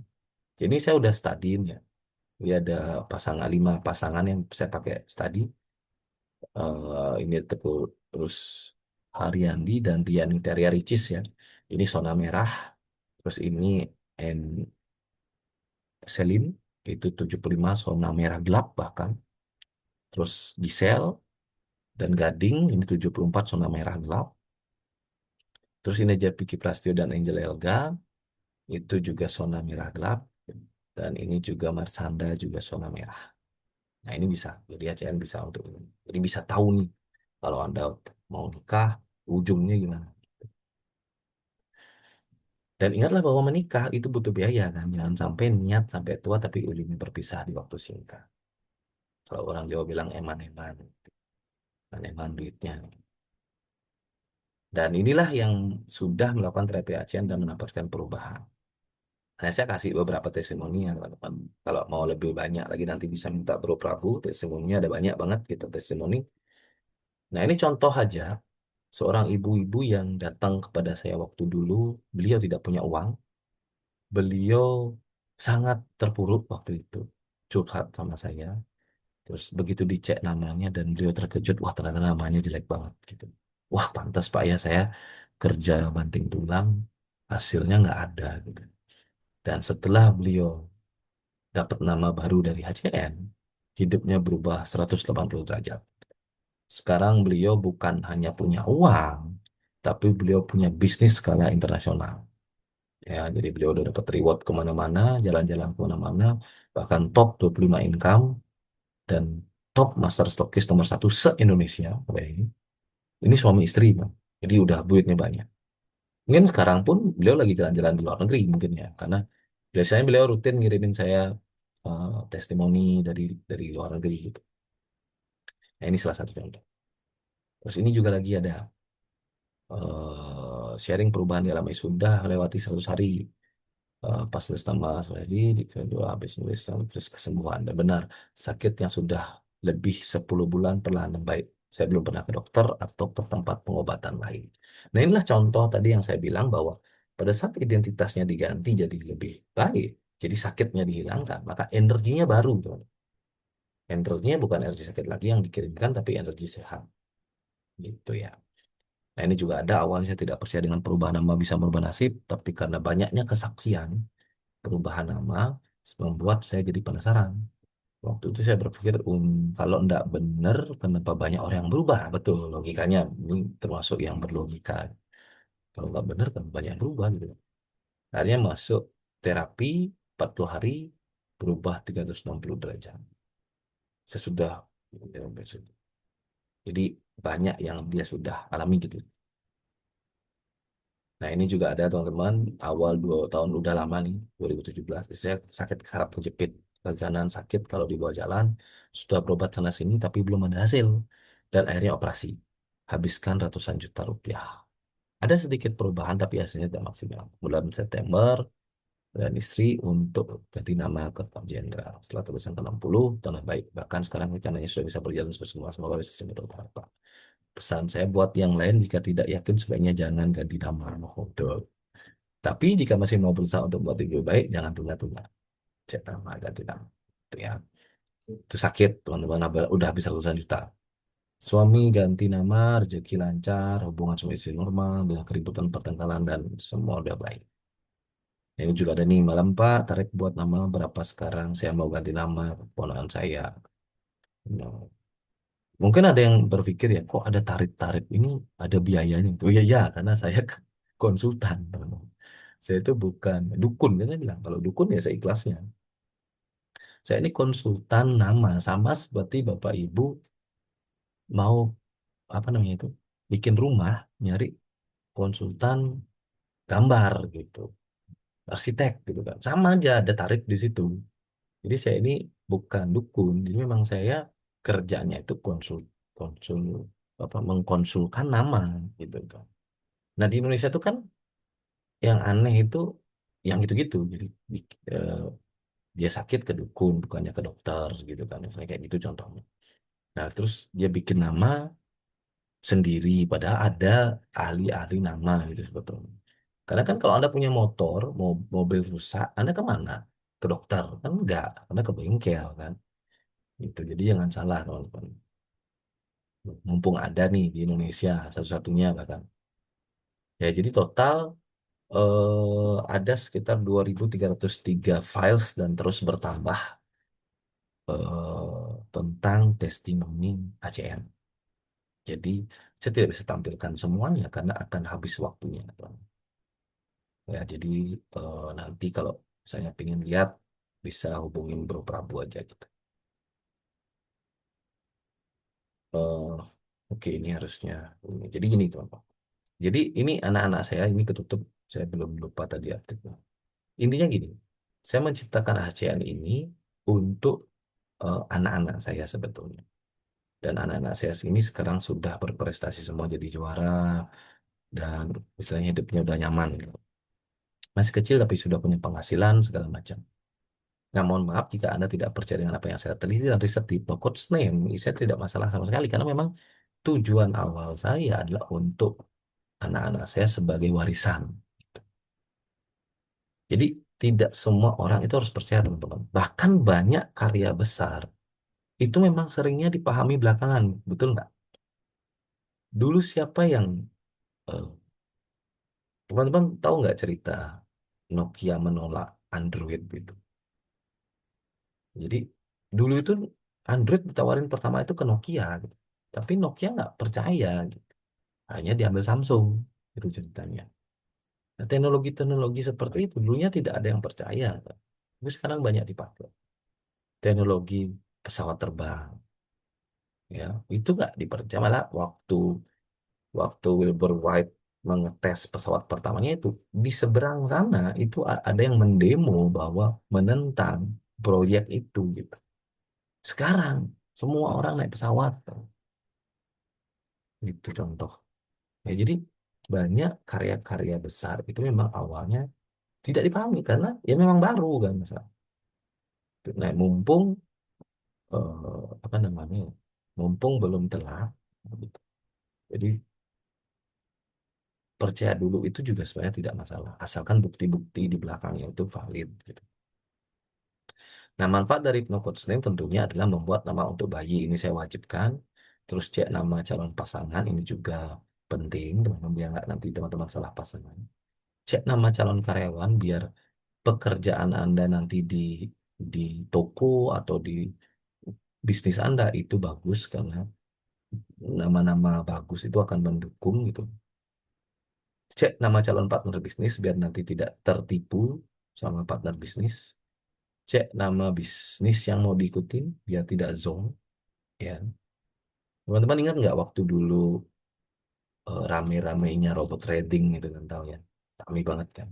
Jadi saya udah studiin ya. Ini ada pasangan 5 pasangan yang saya pakai study. Ini Teguh terus Haryandi dan Dian Teria Ricis ya. Ini zona merah. Terus ini N Selin itu 75 zona merah gelap bahkan. Terus Gisel dan Gading ini 74 zona merah gelap. Terus ini Japiki Prastio dan Angel Elga itu juga zona merah gelap. Dan ini juga Marsanda juga zona merah. Nah, ini bisa. Jadi ACN bisa untuk ini. Jadi bisa tahu nih kalau Anda mau nikah, ujungnya gimana. Dan ingatlah bahwa menikah itu butuh biaya kan. Jangan sampai niat sampai tua tapi ujungnya berpisah di waktu singkat. Kalau orang Jawa bilang eman-eman, eman duitnya. Dan inilah yang sudah melakukan terapi ACN dan mendapatkan perubahan. Nah, saya kasih beberapa testimoni ya teman-teman. Kalau mau lebih banyak lagi nanti bisa minta Bro Prabu, testimoninya ada banyak banget kita testimoni. Nah, ini contoh aja seorang ibu-ibu yang datang kepada saya waktu dulu, beliau tidak punya uang, beliau sangat terpuruk waktu itu, curhat sama saya. Terus begitu dicek namanya dan beliau terkejut, wah ternyata namanya jelek banget gitu. Wah pantas Pak ya saya kerja banting tulang, hasilnya nggak ada gitu. Dan setelah beliau dapat nama baru dari HCN, hidupnya berubah 180 derajat. Sekarang beliau bukan hanya punya uang, tapi beliau punya bisnis skala internasional. Ya, jadi beliau udah dapat reward kemana-mana, jalan-jalan kemana-mana, bahkan top 25 income, dan top master stokis nomor satu se-Indonesia. Bayangin. Ini suami istri, Bang. Jadi udah duitnya banyak. Mungkin sekarang pun beliau lagi jalan-jalan di luar negeri mungkin ya, karena biasanya beliau rutin ngirimin saya testimoni dari luar negeri gitu. Nah, ini salah satu contoh. Terus ini juga lagi ada sharing perubahan di alam sudah lewati 100 hari. Pas nulis nama Soedi, di kedua habis nulis terus kesembuhan. Dan benar, sakit yang sudah lebih 10 bulan perlahan membaik. Saya belum pernah ke dokter atau ke tempat pengobatan lain. Nah inilah contoh tadi yang saya bilang bahwa pada saat identitasnya diganti jadi lebih baik, jadi sakitnya dihilangkan, maka energinya baru. Teman. Energinya bukan energi sakit lagi yang dikirimkan, tapi energi sehat. Gitu ya. Nah ini juga ada awalnya saya tidak percaya dengan perubahan nama bisa merubah nasib, tapi karena banyaknya kesaksian, perubahan nama membuat saya jadi penasaran. Waktu itu saya berpikir, kalau enggak benar, kenapa banyak orang yang berubah? Betul, logikanya ini termasuk yang berlogika. Kalau enggak benar, kan banyak yang berubah gitu. Akhirnya masuk terapi 40 hari, berubah 360 derajat. Sesudah, jadi banyak yang dia sudah alami gitu. Nah ini juga ada teman-teman, awal 2 tahun udah lama nih, 2017, saya sakit harap kejepit, ke kanan sakit kalau dibawa jalan, sudah berobat sana sini tapi belum ada hasil, dan akhirnya operasi, habiskan ratusan juta rupiah. Ada sedikit perubahan tapi hasilnya tidak maksimal. Bulan September, dan istri untuk ganti nama ke Pak Jenderal. Setelah tulisan ke 60, tanah baik. Bahkan sekarang rencananya sudah bisa berjalan seperti semula. Semoga bisa cepat Pak. Pesan saya buat yang lain, jika tidak yakin sebaiknya jangan ganti nama. Betul. Tapi jika masih mau berusaha untuk membuat lebih baik, jangan tunda-tunda. Cek nama, ganti nama. Itu ya. Itu sakit, teman-teman. Udah habis ratusan juta. Suami ganti nama, rezeki lancar, hubungan suami istri normal, dengan keributan pertengkaran, dan semua udah baik. Ini juga ada nih, malam Pak, tarik buat nama berapa sekarang? Saya mau ganti nama keponakan saya. No. Mungkin ada yang berpikir ya, kok ada tarik-tarik ini, ada biayanya. Oh iya, ya, karena saya kan konsultan. Teman-teman. Saya itu bukan dukun, kan saya bilang. Kalau dukun ya saya ikhlasnya. Saya ini konsultan nama, sama seperti Bapak Ibu mau, apa namanya itu, bikin rumah, nyari konsultan gambar gitu, arsitek gitu kan. Sama aja, ada tarif di situ. Jadi saya ini bukan dukun, jadi memang saya kerjanya itu konsul, konsul apa mengkonsulkan nama gitu kan. Nah di Indonesia itu kan yang aneh itu yang gitu-gitu. Jadi eh, dia sakit ke dukun, bukannya ke dokter gitu kan. Misalnya kayak gitu contohnya. Nah terus dia bikin nama sendiri, padahal ada ahli-ahli nama gitu sebetulnya. Karena kan kalau Anda punya motor, mobil rusak, Anda kemana? Ke dokter kan enggak, Anda ke bengkel kan. Gitu. Jadi jangan salah teman-teman. Mumpung ada nih di Indonesia satu-satunya bahkan. Ya jadi total ada sekitar 2.303 files dan terus bertambah tentang testimoni ACM. Jadi saya tidak bisa tampilkan semuanya karena akan habis waktunya, teman. Ya jadi nanti kalau saya pengen lihat bisa hubungin Bro Prabu aja gitu. Eh, oke ini harusnya. Jadi gini teman. Jadi ini anak-anak saya ini ketutup. Saya belum lupa tadi aktifnya. Intinya gini, saya menciptakan ASEAN ini untuk anak-anak saya sebetulnya. Dan anak-anak saya ini sekarang sudah berprestasi semua jadi juara dan istilahnya hidupnya udah nyaman gitu. Masih kecil tapi sudah punya penghasilan segala macam. Nah, mohon maaf jika Anda tidak percaya dengan apa yang saya teliti dan riset di No Coach Name, saya tidak masalah sama sekali karena memang tujuan awal saya adalah untuk anak-anak saya sebagai warisan. Jadi tidak semua orang itu harus percaya teman-teman. Bahkan banyak karya besar itu memang seringnya dipahami belakangan, betul nggak? Dulu siapa yang eh, teman-teman tahu nggak cerita Nokia menolak Android gitu? Jadi dulu itu Android ditawarin pertama itu ke Nokia gitu. Tapi Nokia nggak percaya gitu. Hanya diambil Samsung itu ceritanya. Nah, teknologi-teknologi seperti itu dulunya tidak ada yang percaya, kan. Tapi sekarang banyak dipakai. Teknologi pesawat terbang, ya itu nggak dipercaya malah waktu waktu Wilbur Wright mengetes pesawat pertamanya itu di seberang sana itu ada yang mendemo bahwa menentang proyek itu gitu. Sekarang semua orang naik pesawat gitu contoh. Ya, jadi banyak karya-karya besar itu memang awalnya tidak dipahami karena ya memang baru kan misalnya. Nah, mumpung apa namanya? Mumpung belum telat gitu. Jadi percaya dulu itu juga sebenarnya tidak masalah asalkan bukti-bukti di belakangnya itu valid gitu. Nah, manfaat dari no code name tentunya adalah membuat nama untuk bayi ini saya wajibkan. Terus cek nama calon pasangan ini juga penting teman-teman biar nggak nanti teman-teman salah pasangan. Cek nama calon karyawan biar pekerjaan Anda nanti di toko atau di bisnis Anda itu bagus karena nama-nama bagus itu akan mendukung gitu. Cek nama calon partner bisnis biar nanti tidak tertipu sama partner bisnis. Cek nama bisnis yang mau diikutin biar tidak zonk, ya. Teman-teman ingat nggak waktu dulu rame-ramenya robot trading itu kan tahu ya, rame banget kan.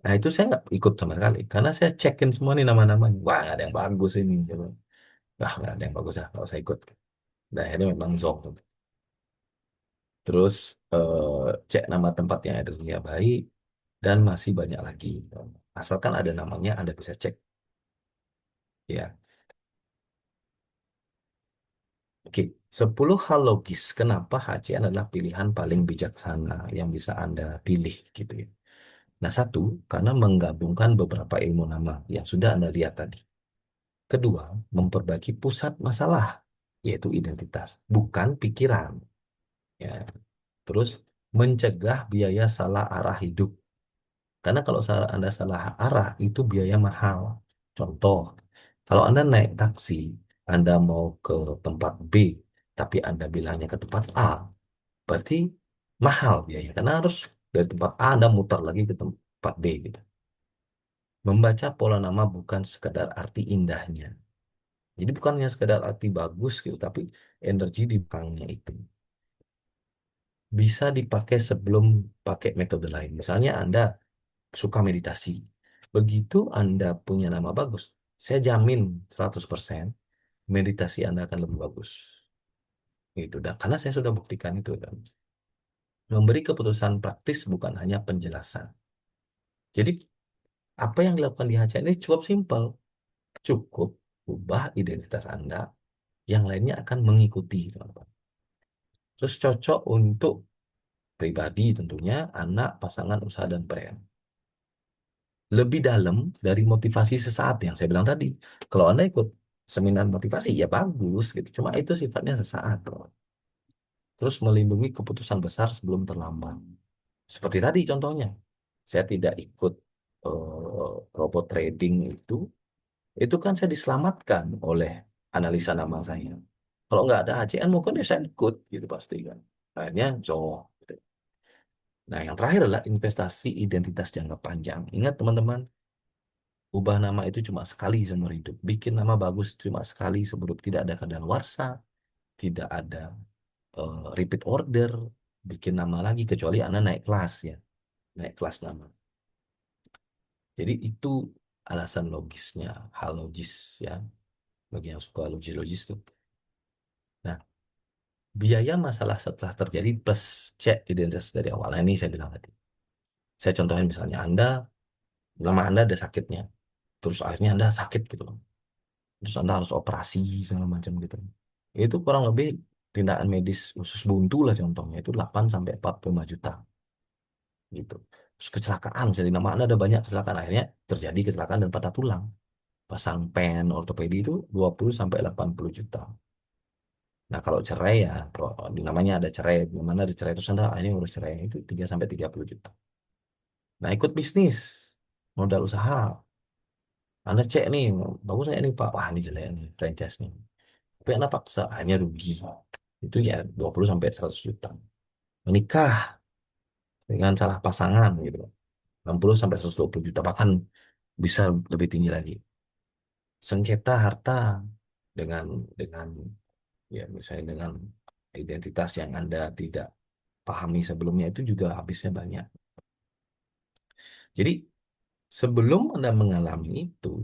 Nah itu saya nggak ikut sama sekali karena saya cekin semua nih nama-namanya. Wah nggak ada yang bagus ini, coba. Wah nggak ada yang bagus ya kalau saya ikut. Nah ini memang zonk. Terus cek nama tempat yang ada dunia baik dan masih banyak lagi. Asalkan ada namanya Anda bisa cek, ya. Oke, 10 hal logis kenapa HCN adalah pilihan paling bijaksana yang bisa Anda pilih gitu ya. Nah, satu, karena menggabungkan beberapa ilmu nama yang sudah Anda lihat tadi. Kedua, memperbaiki pusat masalah, yaitu identitas, bukan pikiran. Ya. Terus, mencegah biaya salah arah hidup. Karena kalau Anda salah arah, itu biaya mahal. Contoh, kalau Anda naik taksi, Anda mau ke tempat B, tapi Anda bilangnya ke tempat A, berarti mahal biaya. Karena harus dari tempat A Anda mutar lagi ke tempat B gitu. Membaca pola nama bukan sekadar arti indahnya. Jadi bukannya sekadar arti bagus gitu, tapi energi di belakangnya itu bisa dipakai sebelum pakai metode lain. Misalnya Anda suka meditasi. Begitu Anda punya nama bagus, saya jamin 100% meditasi Anda akan lebih bagus. Gitu. Dan karena saya sudah buktikan itu kan. Memberi keputusan praktis bukan hanya penjelasan. Jadi apa yang dilakukan di HCN ini cukup simpel. Cukup ubah identitas Anda, yang lainnya akan mengikuti, teman-teman. Terus cocok untuk pribadi tentunya, anak, pasangan, usaha, dan brand. Lebih dalam dari motivasi sesaat yang saya bilang tadi. Kalau Anda ikut seminar motivasi, ya bagus gitu. Cuma itu sifatnya sesaat, bro. Terus melindungi keputusan besar sebelum terlambat. Seperti tadi contohnya, saya tidak ikut robot trading itu kan saya diselamatkan oleh analisa nama saya. Kalau nggak ada ACN mungkin ya saya ikut gitu pasti kan. Akhirnya jauh. Gitu. Nah yang terakhir adalah investasi identitas jangka panjang. Ingat teman-teman, ubah nama itu cuma sekali seumur hidup. Bikin nama bagus cuma sekali seumur hidup. Tidak ada kadaluarsa, tidak ada repeat order, bikin nama lagi kecuali Anda naik kelas ya, naik kelas nama. Jadi itu alasan logisnya, hal logis ya, bagi yang suka logis-logis tuh. Nah, biaya masalah setelah terjadi plus cek identitas dari awal. Nah, ini saya bilang tadi. Saya contohin misalnya nama Anda ada sakitnya, terus akhirnya Anda sakit gitu loh. Terus Anda harus operasi segala macam gitu. Itu kurang lebih tindakan medis khusus buntu lah contohnya itu 8 sampai 45 juta gitu. Terus kecelakaan, jadi nama Anda ada banyak kecelakaan akhirnya terjadi kecelakaan dan patah tulang. Pasang pen ortopedi itu 20 sampai 80 juta. Nah, kalau cerai ya di namanya ada cerai, di mana ada cerai terus Anda akhirnya urus cerai itu 3 sampai 30 juta. Nah, ikut bisnis, modal usaha. Anda cek nih, bagus saya nih Pak. Wah, ini jelek nih franchise nih. Tapi Anda paksa, akhirnya rugi. Itu ya 20 sampai 100 juta. Menikah dengan salah pasangan gitu. 60 sampai 120 juta bahkan bisa lebih tinggi lagi. Sengketa harta dengan dengan ya misalnya dengan identitas yang Anda tidak pahami sebelumnya itu juga habisnya banyak. Jadi sebelum Anda mengalami itu,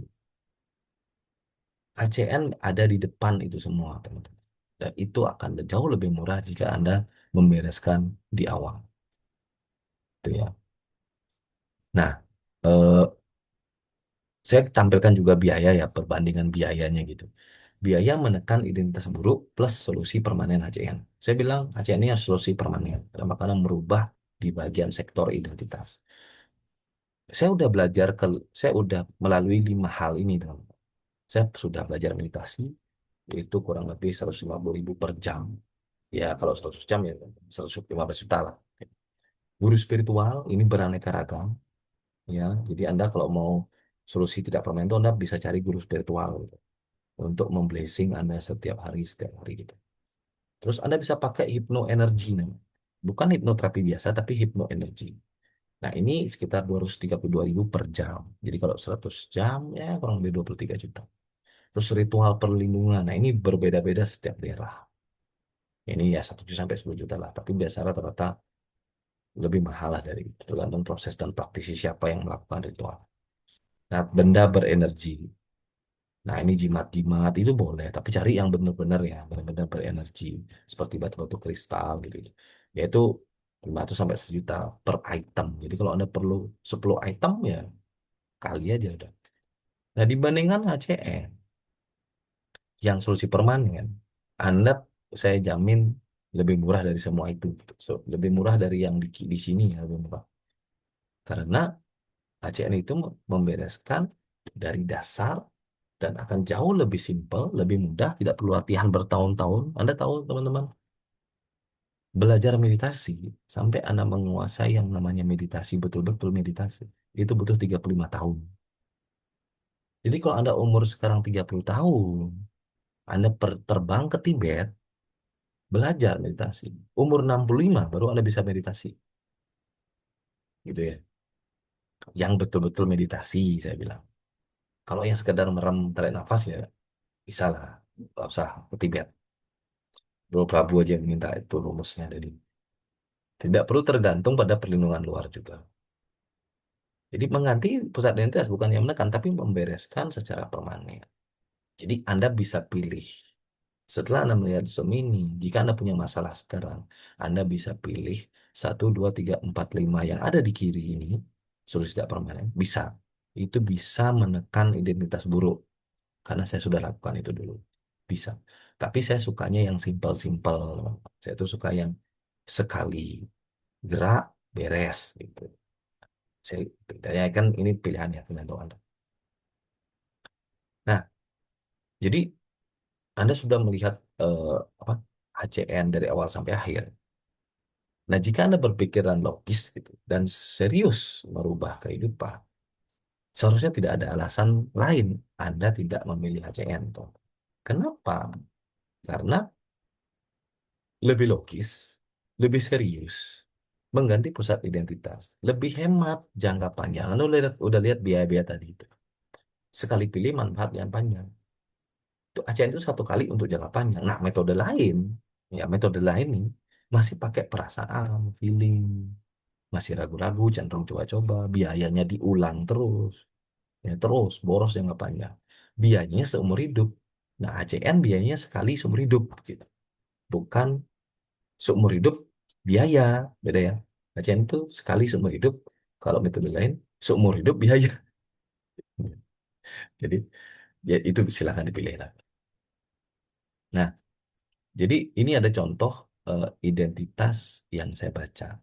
ACN ada di depan itu semua, teman-teman. Dan itu akan jauh lebih murah jika Anda membereskan di awal. Itu ya. Nah, eh, saya tampilkan juga biaya ya, perbandingan biayanya gitu. Biaya menekan identitas buruk plus solusi permanen HCN. Saya bilang HCN ini harus solusi permanen, karena merubah di bagian sektor identitas. Saya udah belajar saya udah melalui 5 hal ini, teman. Saya sudah belajar meditasi, itu kurang lebih 150.000 per jam. Ya, kalau 100 jam ya 115 juta lah. Guru spiritual ini beraneka ragam, ya. Jadi Anda kalau mau solusi tidak permanen itu Anda bisa cari guru spiritual gitu, untuk memblessing Anda setiap hari gitu. Terus Anda bisa pakai hipnoenergi namanya. Bukan hipnoterapi biasa, tapi hipnoenergi. Nah, ini sekitar 232.000 per jam. Jadi kalau 100 jam ya kurang lebih 23 juta. Terus ritual perlindungan. Nah, ini berbeda-beda setiap daerah. Ini ya 1 juta sampai 10 juta lah. Tapi biasa rata-rata lebih mahal lah dari itu. Tergantung proses dan praktisi siapa yang melakukan ritual. Nah, benda berenergi. Nah, ini jimat-jimat itu boleh, tapi cari yang benar-benar ya, benar-benar berenergi, seperti batu-batu kristal gitu. Yaitu 500 sampai 1 juta per item. Jadi kalau Anda perlu 10 item ya kali aja udah. Nah, dibandingkan HCN yang solusi permanen, Anda saya jamin lebih murah dari semua itu gitu. So, lebih murah dari yang di sini ya, lebih murah. Karena HCN itu membereskan dari dasar dan akan jauh lebih simpel, lebih mudah, tidak perlu latihan bertahun-tahun. Anda tahu, teman-teman, belajar meditasi sampai Anda menguasai yang namanya meditasi, betul-betul meditasi, itu butuh 35 tahun. Jadi kalau Anda umur sekarang 30 tahun, Anda terbang ke Tibet, belajar meditasi. Umur 65 baru Anda bisa meditasi. Gitu ya. Yang betul-betul meditasi, saya bilang. Kalau yang sekedar merem tarik nafas ya, bisa lah. Nggak usah ke Tibet. Bro Prabu aja yang minta itu rumusnya. Jadi tidak perlu tergantung pada perlindungan luar juga. Jadi mengganti pusat identitas bukan yang menekan, tapi membereskan secara permanen. Jadi Anda bisa pilih. Setelah Anda melihat Zoom ini, jika Anda punya masalah sekarang, Anda bisa pilih 1, 2, 3, 4, 5 yang ada di kiri ini, solusi tidak permanen, bisa. Itu bisa menekan identitas buruk. Karena saya sudah lakukan itu dulu. Bisa. Tapi saya sukanya yang simpel-simpel. Saya tuh suka yang sekali gerak, beres. Gitu. Saya, ya kan ini pilihannya, tergantung Anda. Nah, jadi Anda sudah melihat apa HCN dari awal sampai akhir. Nah, jika Anda berpikiran logis gitu dan serius merubah kehidupan, seharusnya tidak ada alasan lain Anda tidak memilih HCN. Toh. Kenapa? Karena lebih logis, lebih serius, mengganti pusat identitas, lebih hemat jangka panjang. Anda udah lihat biaya-biaya tadi itu. Sekali pilih manfaat yang panjang. Itu ACN itu 1 kali untuk jangka panjang. Nah, metode lain, ya metode lain nih masih pakai perasaan, feeling, masih ragu-ragu, cenderung coba-coba, biayanya diulang terus, ya terus boros jangka panjang. Biayanya seumur hidup. Nah, ACN biayanya sekali seumur hidup, gitu. Bukan seumur hidup biaya, beda ya. ACN itu sekali seumur hidup, Kalau metode lain, seumur hidup biaya. Jadi, ya itu silakan dipilih lah. Nah, jadi ini ada contoh identitas yang saya baca.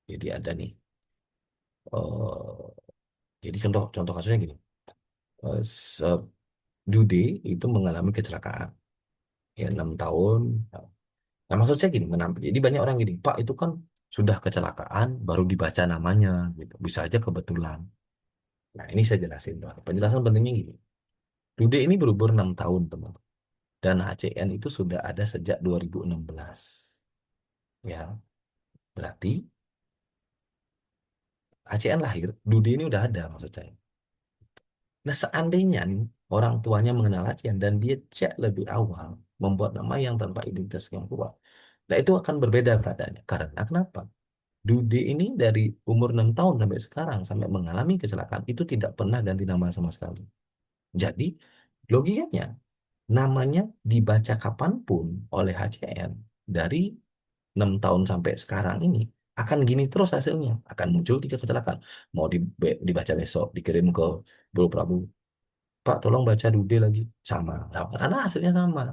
Jadi ada nih, eh, jadi contoh kasusnya gini. Eh, se- Dude itu mengalami kecelakaan, ya 6 tahun. Nah, maksud saya gini, jadi banyak orang gini, Pak itu kan sudah kecelakaan, baru dibaca namanya, gitu. Bisa aja kebetulan. Nah, ini saya jelasin, Pak. Penjelasan pentingnya gini. Dude ini berumur 6 tahun, teman. Dan HCN itu sudah ada sejak 2016. Ya, berarti HCN lahir, Dude ini udah ada, maksud saya. Nah, seandainya nih, orang tuanya mengenal HCN dan dia cek lebih awal, membuat nama yang tanpa identitas yang kuat. Nah, itu akan berbeda keadaannya. Karena kenapa? Dude ini dari umur 6 tahun sampai sekarang, sampai mengalami kecelakaan, itu tidak pernah ganti nama sama sekali. Jadi, logikanya, namanya dibaca kapanpun oleh HCN, dari 6 tahun sampai sekarang ini, akan gini terus hasilnya. Akan muncul 3 kecelakaan. Mau dibaca besok, dikirim ke Bro Prabu. Pak, tolong baca Dude lagi. Sama, sama. Karena hasilnya sama.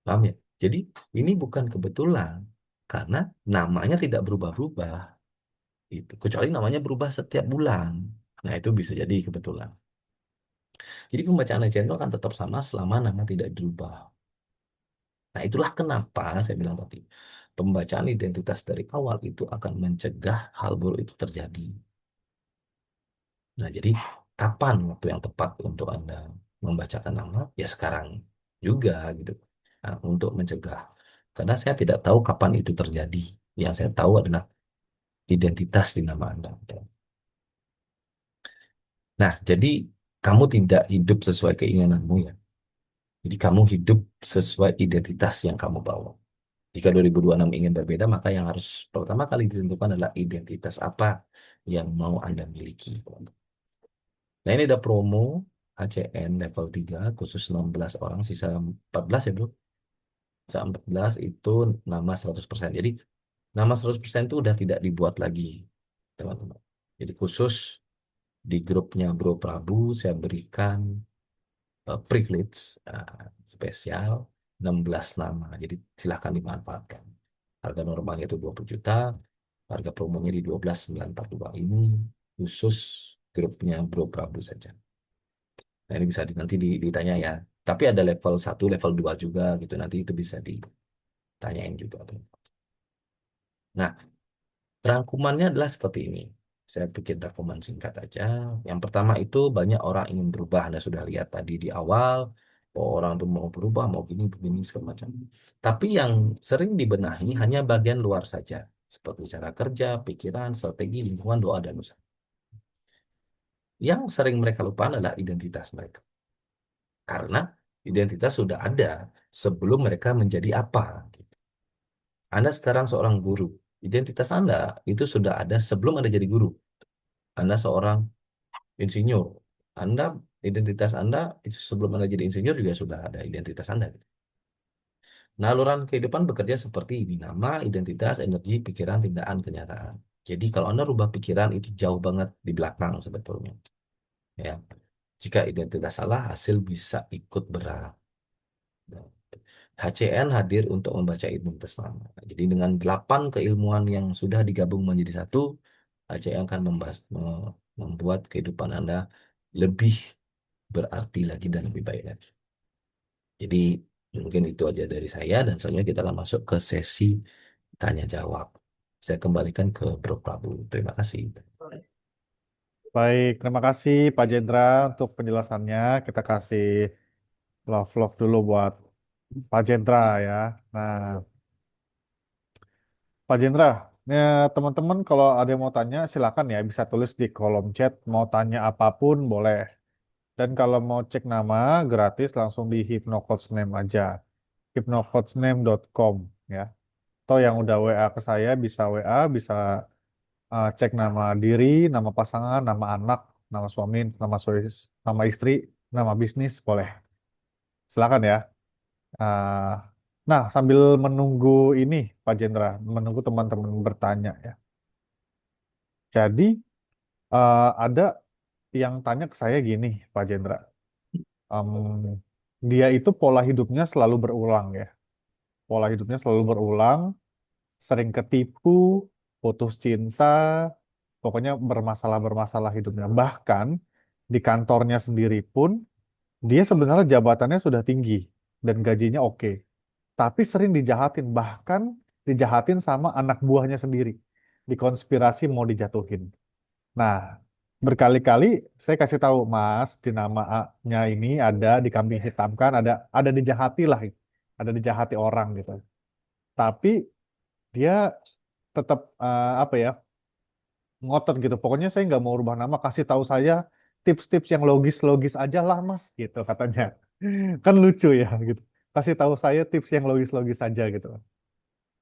Paham ya? Jadi, ini bukan kebetulan. Karena namanya tidak berubah-berubah. Itu kecuali namanya berubah setiap bulan. Nah, itu bisa jadi kebetulan. Jadi pembacaan legend itu akan tetap sama selama nama tidak dirubah. Nah, itulah kenapa saya bilang tadi, pembacaan identitas dari awal itu akan mencegah hal buruk itu terjadi. Nah, jadi kapan waktu yang tepat untuk Anda membacakan nama? Ya sekarang juga gitu. Nah, untuk mencegah. Karena saya tidak tahu kapan itu terjadi. Yang saya tahu adalah identitas di nama Anda. Nah, jadi kamu tidak hidup sesuai keinginanmu ya. Jadi kamu hidup sesuai identitas yang kamu bawa. Jika 2026 ingin berbeda, maka yang harus pertama kali ditentukan adalah identitas apa yang mau Anda miliki. Nah, ini ada promo ACN level 3 khusus 16 orang, sisa 14 ya, Bro. Sisa 14 itu nama 100%. Jadi, nama 100% itu udah tidak dibuat lagi, teman-teman. Jadi, khusus di grupnya Bro Prabu, saya berikan privilege spesial 16 nama. Jadi silahkan dimanfaatkan. Harga normalnya itu 20 juta, harga promonya di 12.942 ini khusus grupnya Bro Prabu saja. Nah, ini bisa nanti ditanya ya. Tapi ada level 1, level 2 juga gitu. Nanti itu bisa ditanyain juga. Nah, rangkumannya adalah seperti ini. Saya bikin rangkuman singkat aja. Yang pertama itu banyak orang ingin berubah. Anda sudah lihat tadi di awal, oh, orang itu mau berubah, mau gini, begini, segala macam. Tapi yang sering dibenahi hanya bagian luar saja. Seperti cara kerja, pikiran, strategi, lingkungan, doa, dan usaha. Yang sering mereka lupa adalah identitas mereka. Karena identitas sudah ada sebelum mereka menjadi apa. Anda sekarang seorang guru. Identitas Anda itu sudah ada sebelum Anda jadi guru. Anda seorang insinyur. Anda, identitas Anda itu sebelum Anda jadi insinyur juga sudah ada identitas Anda. Nah, aluran kehidupan bekerja seperti ini. Nama, identitas, energi, pikiran, tindakan, kenyataan. Jadi kalau Anda rubah pikiran itu jauh banget di belakang sebetulnya. Ya. Jika identitas salah, hasil bisa ikut berat. HCN hadir untuk membaca identitas nama. Jadi dengan 8 keilmuan yang sudah digabung menjadi satu, HCN akan membuat kehidupan Anda lebih berarti lagi dan lebih baik lagi. Jadi mungkin itu aja dari saya dan selanjutnya kita akan masuk ke sesi tanya jawab. Saya kembalikan ke Bro Prabu. Terima kasih.
Baik, terima kasih Pak Jendra untuk penjelasannya. Kita kasih love dulu buat Pak Jendra ya. Nah, Pak Jendra, ya, teman-teman kalau ada yang mau tanya silakan ya bisa tulis di kolom chat. Mau tanya apapun boleh. Dan kalau mau cek nama gratis langsung di HypnoCoachName aja. hypnocoachname.com ya. Atau yang udah WA ke saya bisa WA, bisa cek nama diri, nama pasangan, nama anak, nama suami, nama istri, nama bisnis boleh. Silakan ya. Ah, nah, sambil menunggu ini Pak Jendra, menunggu teman-teman bertanya ya. Jadi Ada yang tanya ke saya gini, Pak Jendra. Em, Dia itu pola hidupnya selalu berulang ya. Pola hidupnya selalu berulang, sering ketipu, putus cinta, pokoknya bermasalah-bermasalah hidupnya. Bahkan di kantornya sendiri pun, dia sebenarnya jabatannya sudah tinggi dan gajinya oke. Tapi sering dijahatin, bahkan dijahatin sama anak buahnya sendiri. Dikonspirasi mau dijatuhin. Nah, berkali-kali saya kasih tahu Mas, di namanya ini ada di kambing hitamkan, ada dijahati lah, ada dijahati orang gitu. Tapi dia tetap apa ya, ngotot gitu. Pokoknya saya nggak mau rubah nama, kasih tahu saya tips-tips yang logis-logis aja lah Mas, gitu katanya. Kan lucu ya gitu. Kasih tahu saya tips yang logis-logis aja gitu.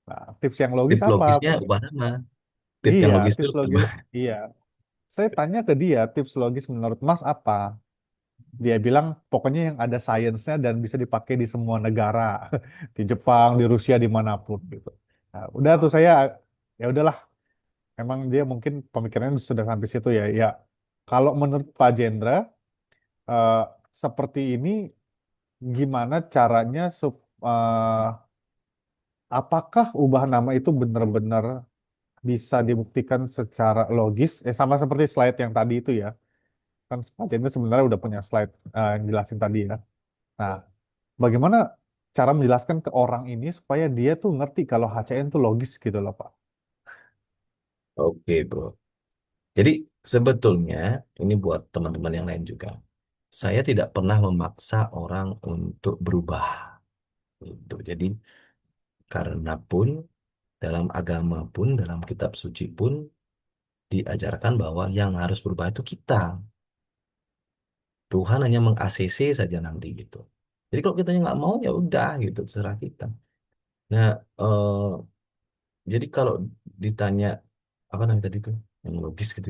Nah, tips yang logis
Tips
apa?
logisnya ubah nama. Tips yang
Iya,
logis itu
tips logis.
ubah.
Iya, saya tanya ke dia, tips logis menurut Mas apa? Dia bilang pokoknya yang ada sainsnya dan bisa dipakai di semua negara, di Jepang, di Rusia, dimanapun gitu. Nah, udah tuh saya, ya udahlah. Emang dia mungkin pemikirannya sudah sampai situ ya. Ya, kalau menurut Pak Jendra eh, seperti ini, gimana caranya apakah ubah nama itu benar-benar bisa dibuktikan secara logis? Sama seperti slide yang tadi itu ya. Kan Pak Jendra sebenarnya udah punya slide yang jelasin tadi ya. Nah, bagaimana cara menjelaskan ke orang ini supaya dia tuh ngerti kalau HCN tuh logis gitu loh, Pak.
Oke, bro. Jadi sebetulnya ini buat teman-teman yang lain juga. Saya tidak pernah memaksa orang untuk berubah. Gitu. Jadi karena pun dalam agama pun, dalam kitab suci pun diajarkan bahwa yang harus berubah itu kita. Tuhan hanya meng-ACC saja nanti gitu. Jadi kalau kita nggak mau ya udah gitu, terserah kita. Nah, jadi kalau ditanya apa namanya tadi itu yang logis gitu.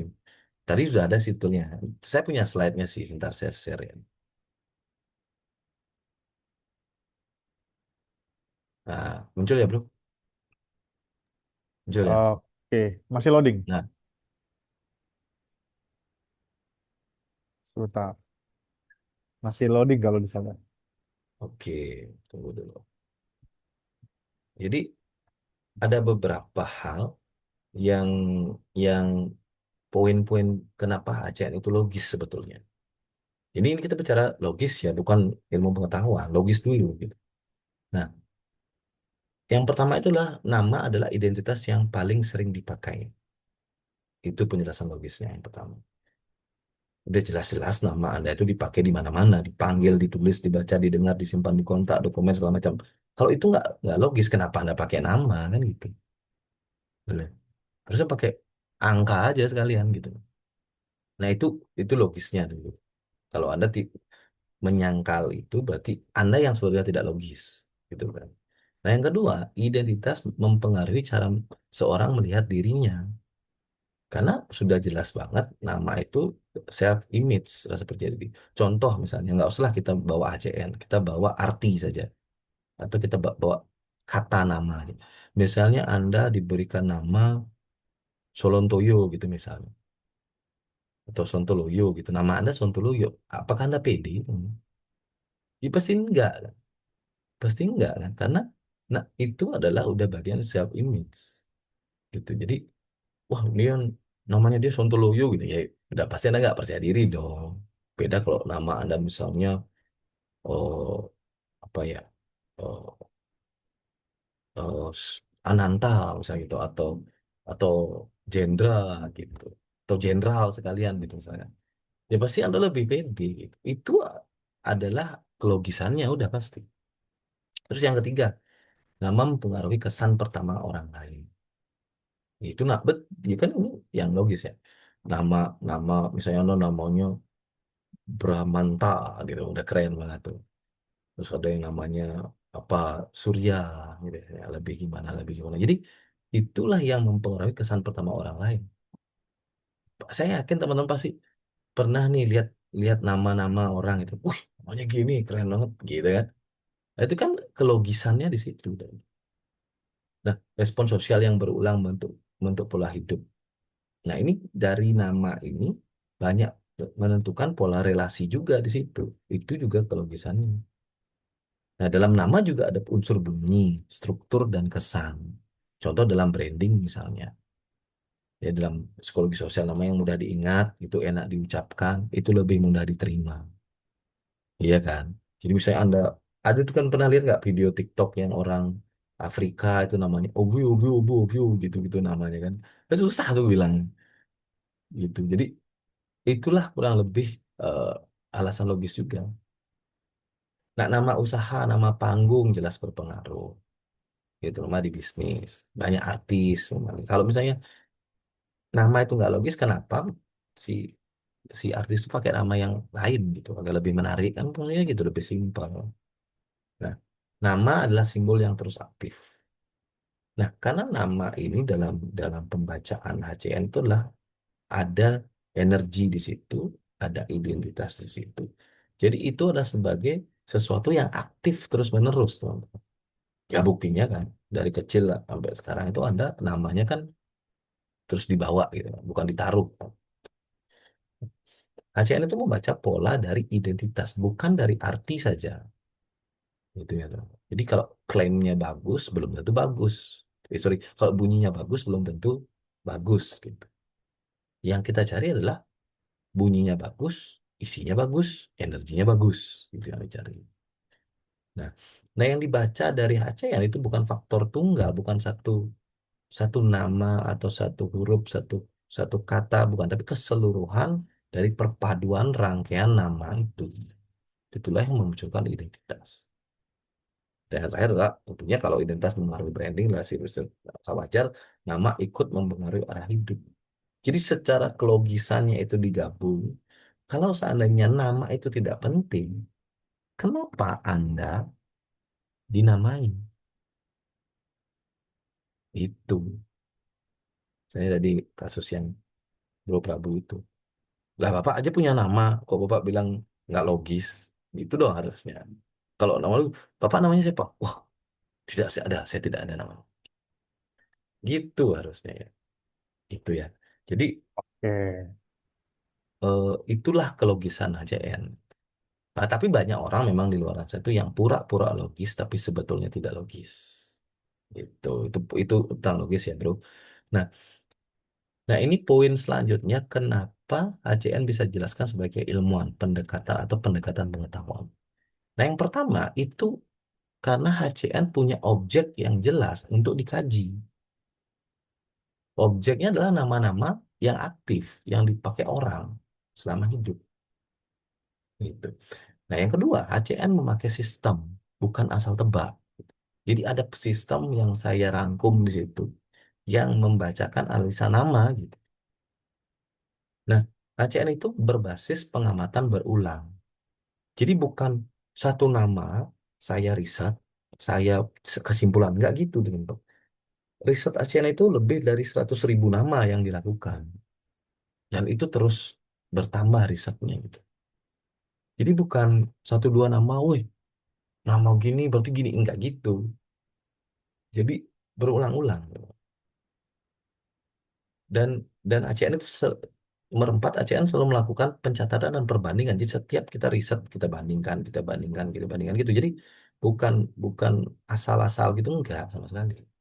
Tadi sudah ada situnya. Saya punya slide-nya sih, sebentar saya share ya. Nah, muncul ya, Bro? Muncul ya.
Oke, masih loading.
Nah,
Sebentar. Masih loading kalau di sana.
oke, tunggu dulu. Jadi ada beberapa hal yang yang poin-poin kenapa ACN itu logis sebetulnya. Ini kita bicara logis ya, bukan ilmu pengetahuan, logis dulu gitu. Nah, yang pertama itulah nama adalah identitas yang paling sering dipakai. Itu penjelasan logisnya yang pertama. Udah jelas-jelas nama Anda itu dipakai di mana-mana, dipanggil, ditulis, dibaca, didengar, disimpan di kontak, dokumen segala macam. Kalau itu nggak logis, kenapa Anda pakai nama kan gitu. Boleh. Terusnya pakai angka aja sekalian gitu. Nah itu logisnya dulu. Kalau Anda menyangkal itu berarti Anda yang sebenarnya tidak logis, gitu kan. Nah yang kedua, identitas mempengaruhi cara seorang melihat dirinya. Karena sudah jelas banget nama itu self image seperti jadi. Contoh misalnya nggak usahlah kita bawa ACN, kita bawa arti saja atau kita bawa kata nama aja. Misalnya Anda diberikan nama Solontoyo gitu misalnya atau Sontoloyo gitu. Nama Anda Sontoloyo. Apakah Anda pede? Ya, pasti enggak kan? Pasti enggak kan? Karena nah itu adalah udah bagian self image gitu. Jadi wah ini kan namanya dia Sontoloyo gitu ya udah pasti anda nggak percaya diri dong. Beda kalau nama anda misalnya oh apa ya oh, Ananta misalnya gitu atau Jenderal gitu atau Jenderal sekalian gitu misalnya ya pasti anda lebih pede gitu itu adalah kelogisannya udah pasti. Terus yang ketiga, nama mempengaruhi kesan pertama orang lain. Itu nak ya kan ini yang logis ya. Nama nama misalnya namanya Bramanta gitu udah keren banget tuh. Terus ada yang namanya apa Surya gitu ya lebih gimana. Jadi itulah yang mempengaruhi kesan pertama orang lain. Saya yakin teman-teman pasti pernah nih lihat lihat nama-nama orang itu. Wih, namanya gini keren banget gitu kan. Nah, itu kan kelogisannya di situ. Nah, respon sosial yang berulang bentuk bentuk pola hidup. Nah, ini dari nama ini banyak menentukan pola relasi juga di situ. Itu juga kelogisannya. Nah, dalam nama juga ada unsur bunyi, struktur, dan kesan. Contoh dalam branding misalnya. Ya, dalam psikologi sosial nama yang mudah diingat, itu enak diucapkan, itu lebih mudah diterima. Iya kan? Jadi misalnya Anda, ada tuh kan pernah lihat nggak video TikTok yang orang Afrika itu namanya Ovu, Ovu, Ovu, Ovu, gitu-gitu namanya kan. Itu susah tuh bilang gitu. Jadi itulah kurang lebih eh, alasan logis juga. Nah, nama usaha, nama panggung jelas berpengaruh. Gitu, nama di bisnis. Banyak artis. Umpamanya. Kalau misalnya nama itu nggak logis, kenapa si si artis itu pakai nama yang lain gitu, agak lebih menarik kan? Pokoknya gitu, lebih simpel. Nah, nama adalah simbol yang terus aktif. Nah, karena nama ini dalam dalam pembacaan HCN itu adalah ada energi di situ, ada identitas di situ. Jadi itu adalah sebagai sesuatu yang aktif terus-menerus, teman-teman. Ya buktinya kan, dari kecil lah sampai sekarang itu Anda namanya kan terus dibawa gitu, bukan ditaruh. HCN itu membaca pola dari identitas, bukan dari arti saja. Gitu ya, teman. Jadi kalau klaimnya bagus, belum tentu bagus. Sorry, kalau bunyinya bagus, belum tentu bagus. Gitu. Yang kita cari adalah bunyinya bagus, isinya bagus, energinya bagus. Itu yang dicari. Nah, nah yang dibaca dari HCN itu bukan faktor tunggal, bukan satu satu nama atau satu huruf, satu satu kata, bukan, tapi keseluruhan dari perpaduan rangkaian nama itu. Itulah yang memunculkan identitas. Dan yang terakhir adalah tentunya kalau identitas mempengaruhi branding, relasi bisnis, wajar nama ikut mempengaruhi arah hidup. Jadi secara kelogisannya itu digabung. Kalau seandainya nama itu tidak penting, kenapa Anda dinamai? Itu. Saya tadi kasus yang Bro Prabu itu. Lah Bapak aja punya nama, kok Bapak bilang nggak logis? Itu dong harusnya. Kalau nama lu, Bapak namanya siapa? Wah, tidak saya ada, saya tidak ada nama. Gitu harusnya ya. Itu ya. Jadi
Oke.
itulah kelogisan HCN. Nah, tapi banyak orang memang di luar sana itu yang pura-pura logis tapi sebetulnya tidak logis. Itu tentang logis ya, Bro. Nah, nah ini poin selanjutnya kenapa HCN bisa dijelaskan sebagai ilmuwan pendekatan atau pendekatan pengetahuan. Nah, yang pertama itu karena HCN punya objek yang jelas untuk dikaji. Objeknya adalah nama-nama yang aktif, yang dipakai orang selama hidup. Gitu. Nah, yang kedua, HCN memakai sistem, bukan asal tebak. Jadi ada sistem yang saya rangkum di situ, yang membacakan analisa nama gitu. Nah, HCN itu berbasis pengamatan berulang. Jadi bukan satu nama, saya riset, saya kesimpulan. Nggak gitu, teman-teman. Riset HCN itu lebih dari 100.000 nama yang dilakukan. Dan itu terus bertambah risetnya gitu. Jadi bukan satu dua nama, woi, nama gini berarti gini. Enggak gitu. Jadi berulang-ulang. Dan dan ACN itu merempat ACN selalu melakukan pencatatan dan perbandingan. Jadi setiap kita riset kita bandingkan, kita bandingkan, kita bandingkan gitu. Jadi bukan bukan asal-asal gitu enggak sama sekali.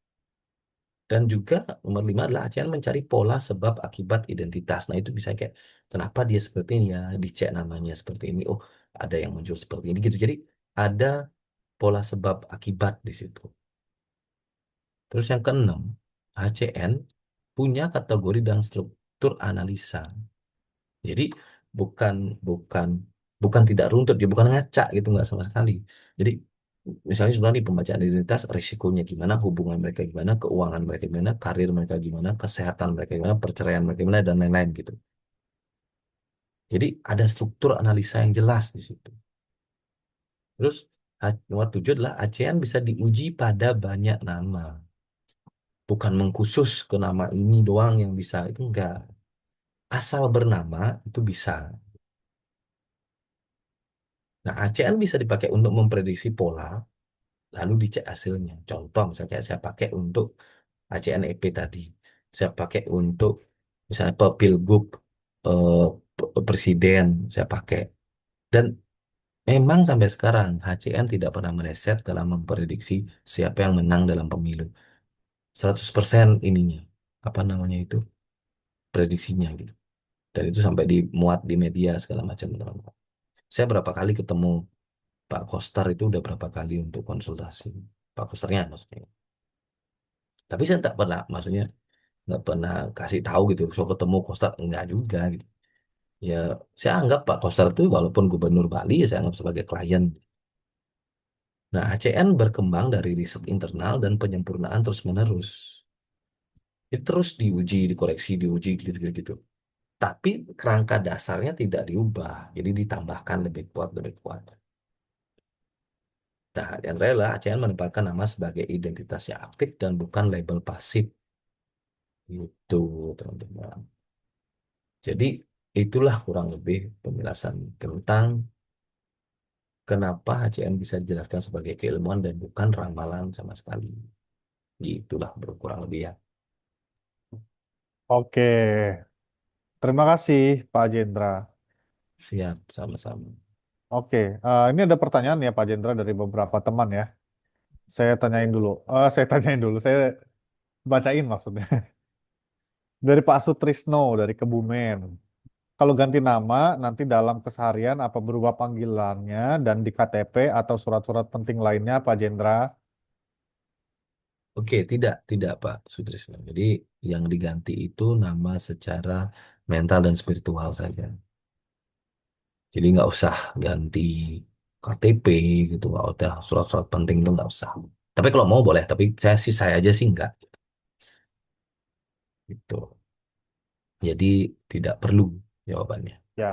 Dan juga nomor lima adalah ACN mencari pola sebab akibat identitas. Nah itu bisa kayak kenapa dia seperti ini ya, dicek namanya seperti ini. Oh ada yang muncul seperti ini gitu. Jadi ada pola sebab akibat di situ. Terus yang keenam, HCN punya kategori dan struktur analisa. Jadi bukan bukan bukan tidak runtut, ya bukan ngaca gitu nggak sama sekali. Jadi misalnya sebenarnya nih pembacaan identitas risikonya gimana, hubungan mereka gimana, keuangan mereka gimana, karir mereka gimana, kesehatan mereka gimana, perceraian mereka gimana dan lain-lain gitu. Jadi ada struktur analisa yang jelas di situ. Terus nomor tujuh adalah ACN bisa diuji pada banyak nama. Bukan mengkhusus ke nama ini doang yang bisa, itu enggak. Asal bernama itu bisa. Nah, ACN bisa dipakai untuk memprediksi pola, lalu dicek hasilnya. Contoh, misalnya kayak saya pakai untuk ACN EP tadi. Saya pakai untuk Misalnya pilgub, eh, presiden saya pakai. Dan memang sampai sekarang HCN tidak pernah meleset dalam memprediksi siapa yang menang dalam pemilu. 100% ininya, apa namanya itu, prediksinya gitu. Dan itu sampai dimuat di media segala macam, teman-teman. Saya berapa kali ketemu Pak Koster itu udah berapa kali untuk konsultasi. Pak Kosternya maksudnya. Tapi saya tak pernah, maksudnya nggak pernah kasih tahu gitu. So ketemu Koster enggak juga gitu. Ya saya anggap Pak Koster itu walaupun Gubernur Bali ya saya anggap sebagai klien. Nah, ACN berkembang dari riset internal dan penyempurnaan terus-menerus. Itu terus diuji, dikoreksi, diuji gitu-gitu gitu. Tapi kerangka dasarnya tidak diubah. Jadi ditambahkan lebih kuat, lebih kuat. Nah, yang rela ACN menempatkan nama sebagai identitas yang aktif dan bukan label pasif. Itu, teman-teman. Jadi, itulah kurang lebih penjelasan tentang kenapa HCN bisa dijelaskan sebagai keilmuan dan bukan ramalan sama sekali. Gitulah kurang lebih ya.
Oke, terima kasih Pak Jendra.
Siap, sama-sama.
Oke, ini ada pertanyaan ya Pak Jendra dari beberapa teman ya. Saya tanyain dulu, saya bacain maksudnya. Dari Pak Sutrisno dari Kebumen. Kalau ganti nama, nanti dalam keseharian apa berubah panggilannya dan di KTP atau surat-surat penting lainnya Pak Jendra?
Oke, tidak Pak Sutrisno. Jadi yang diganti itu nama secara mental dan spiritual saja. Jadi nggak usah ganti KTP gitu, nggak usah surat-surat penting itu nggak usah. Tapi kalau mau boleh, tapi saya aja sih nggak gitu. Jadi tidak perlu jawabannya.
Ya,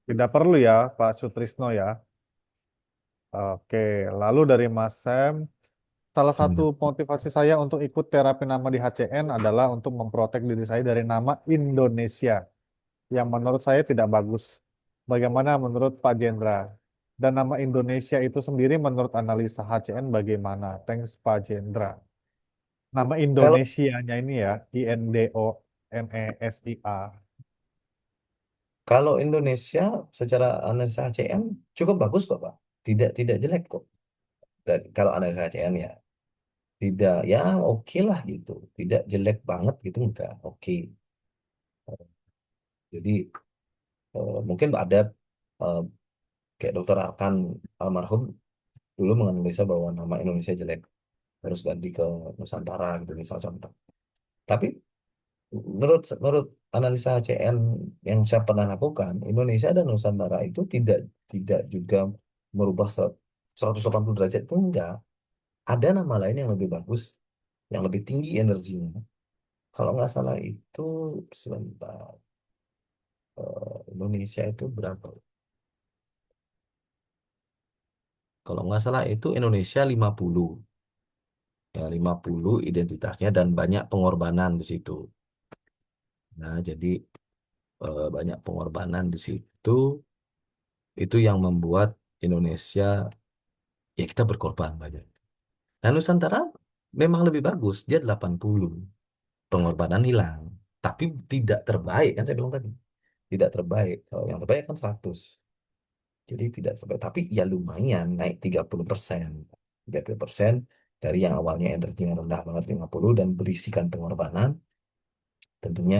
tidak perlu ya Pak Sutrisno ya. Oke, lalu dari Mas Sam, salah satu
Hmm.
motivasi saya untuk ikut terapi nama di HCN adalah untuk memprotek diri saya dari nama Indonesia yang menurut saya tidak bagus. Bagaimana menurut Pak Jendra? Dan nama Indonesia itu sendiri menurut analisa HCN bagaimana? Thanks Pak Jendra. Nama
Kalau
Indonesianya ini ya, INDONESIA.
kalau Indonesia secara analisa HCM cukup bagus kok Pak. Tidak jelek kok. Kalau analisa HCM ya tidak ya oke lah gitu. Tidak jelek banget gitu enggak. Oke. Jadi mungkin ada eh, kayak Dokter Arkan almarhum dulu menganalisa bahwa nama Indonesia jelek harus ganti ke Nusantara gitu misal contoh. Tapi menurut menurut analisa HCN yang saya pernah lakukan, Indonesia dan Nusantara itu tidak tidak juga merubah 180 derajat itu enggak. Ada nama lain yang lebih bagus, yang lebih tinggi energinya. Kalau nggak salah itu sebentar, Indonesia itu berapa? Kalau nggak salah itu Indonesia 50. Ya, 50 identitasnya dan banyak pengorbanan di situ. Nah, jadi banyak pengorbanan di situ itu yang membuat Indonesia ya kita berkorban banyak. Nah, Nusantara memang lebih bagus, dia 80. Pengorbanan hilang, tapi tidak terbaik kan saya bilang tadi. Tidak terbaik. Kalau yang terbaik kan 100. Jadi tidak terbaik, tapi ya lumayan naik 30%. 30% dari yang awalnya energinya rendah banget 50 dan berisikan pengorbanan, tentunya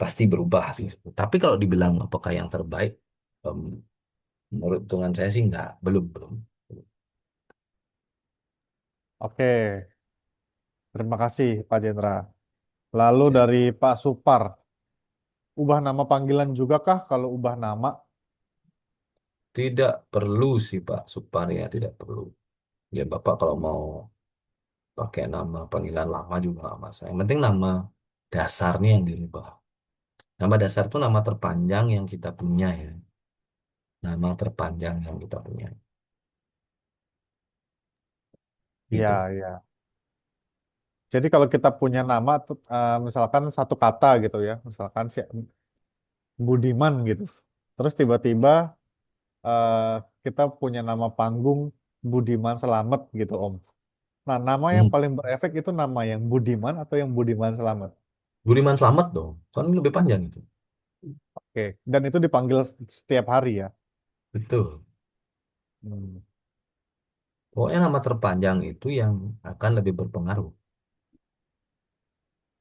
pasti berubah sih. Tapi kalau dibilang apakah yang terbaik, em, menurut hitungan saya sih nggak, belum.
Oke, terima kasih Pak Jendra. Lalu
Siap.
dari Pak Supar, ubah nama panggilan juga kah kalau ubah nama?
Tidak perlu sih Pak Supar ya, tidak perlu. Ya Bapak kalau mau pakai nama panggilan lama juga nggak masalah. Yang penting nama dasarnya yang dirubah. Nama dasar itu nama terpanjang yang kita punya ya. Nama terpanjang yang kita punya. Gitu.
Ya, ya. Jadi kalau kita punya nama, misalkan satu kata gitu ya, misalkan si Budiman gitu. Terus tiba-tiba eh, kita punya nama panggung Budiman Selamet gitu Om. Nah, nama yang
Hmm.
paling berefek itu nama yang Budiman atau yang Budiman Selamet?
Budiman Slamet dong, kan lebih panjang itu.
Oke, dan itu dipanggil setiap hari ya.
Betul.
Hmm.
Pokoknya nama terpanjang itu yang akan lebih berpengaruh.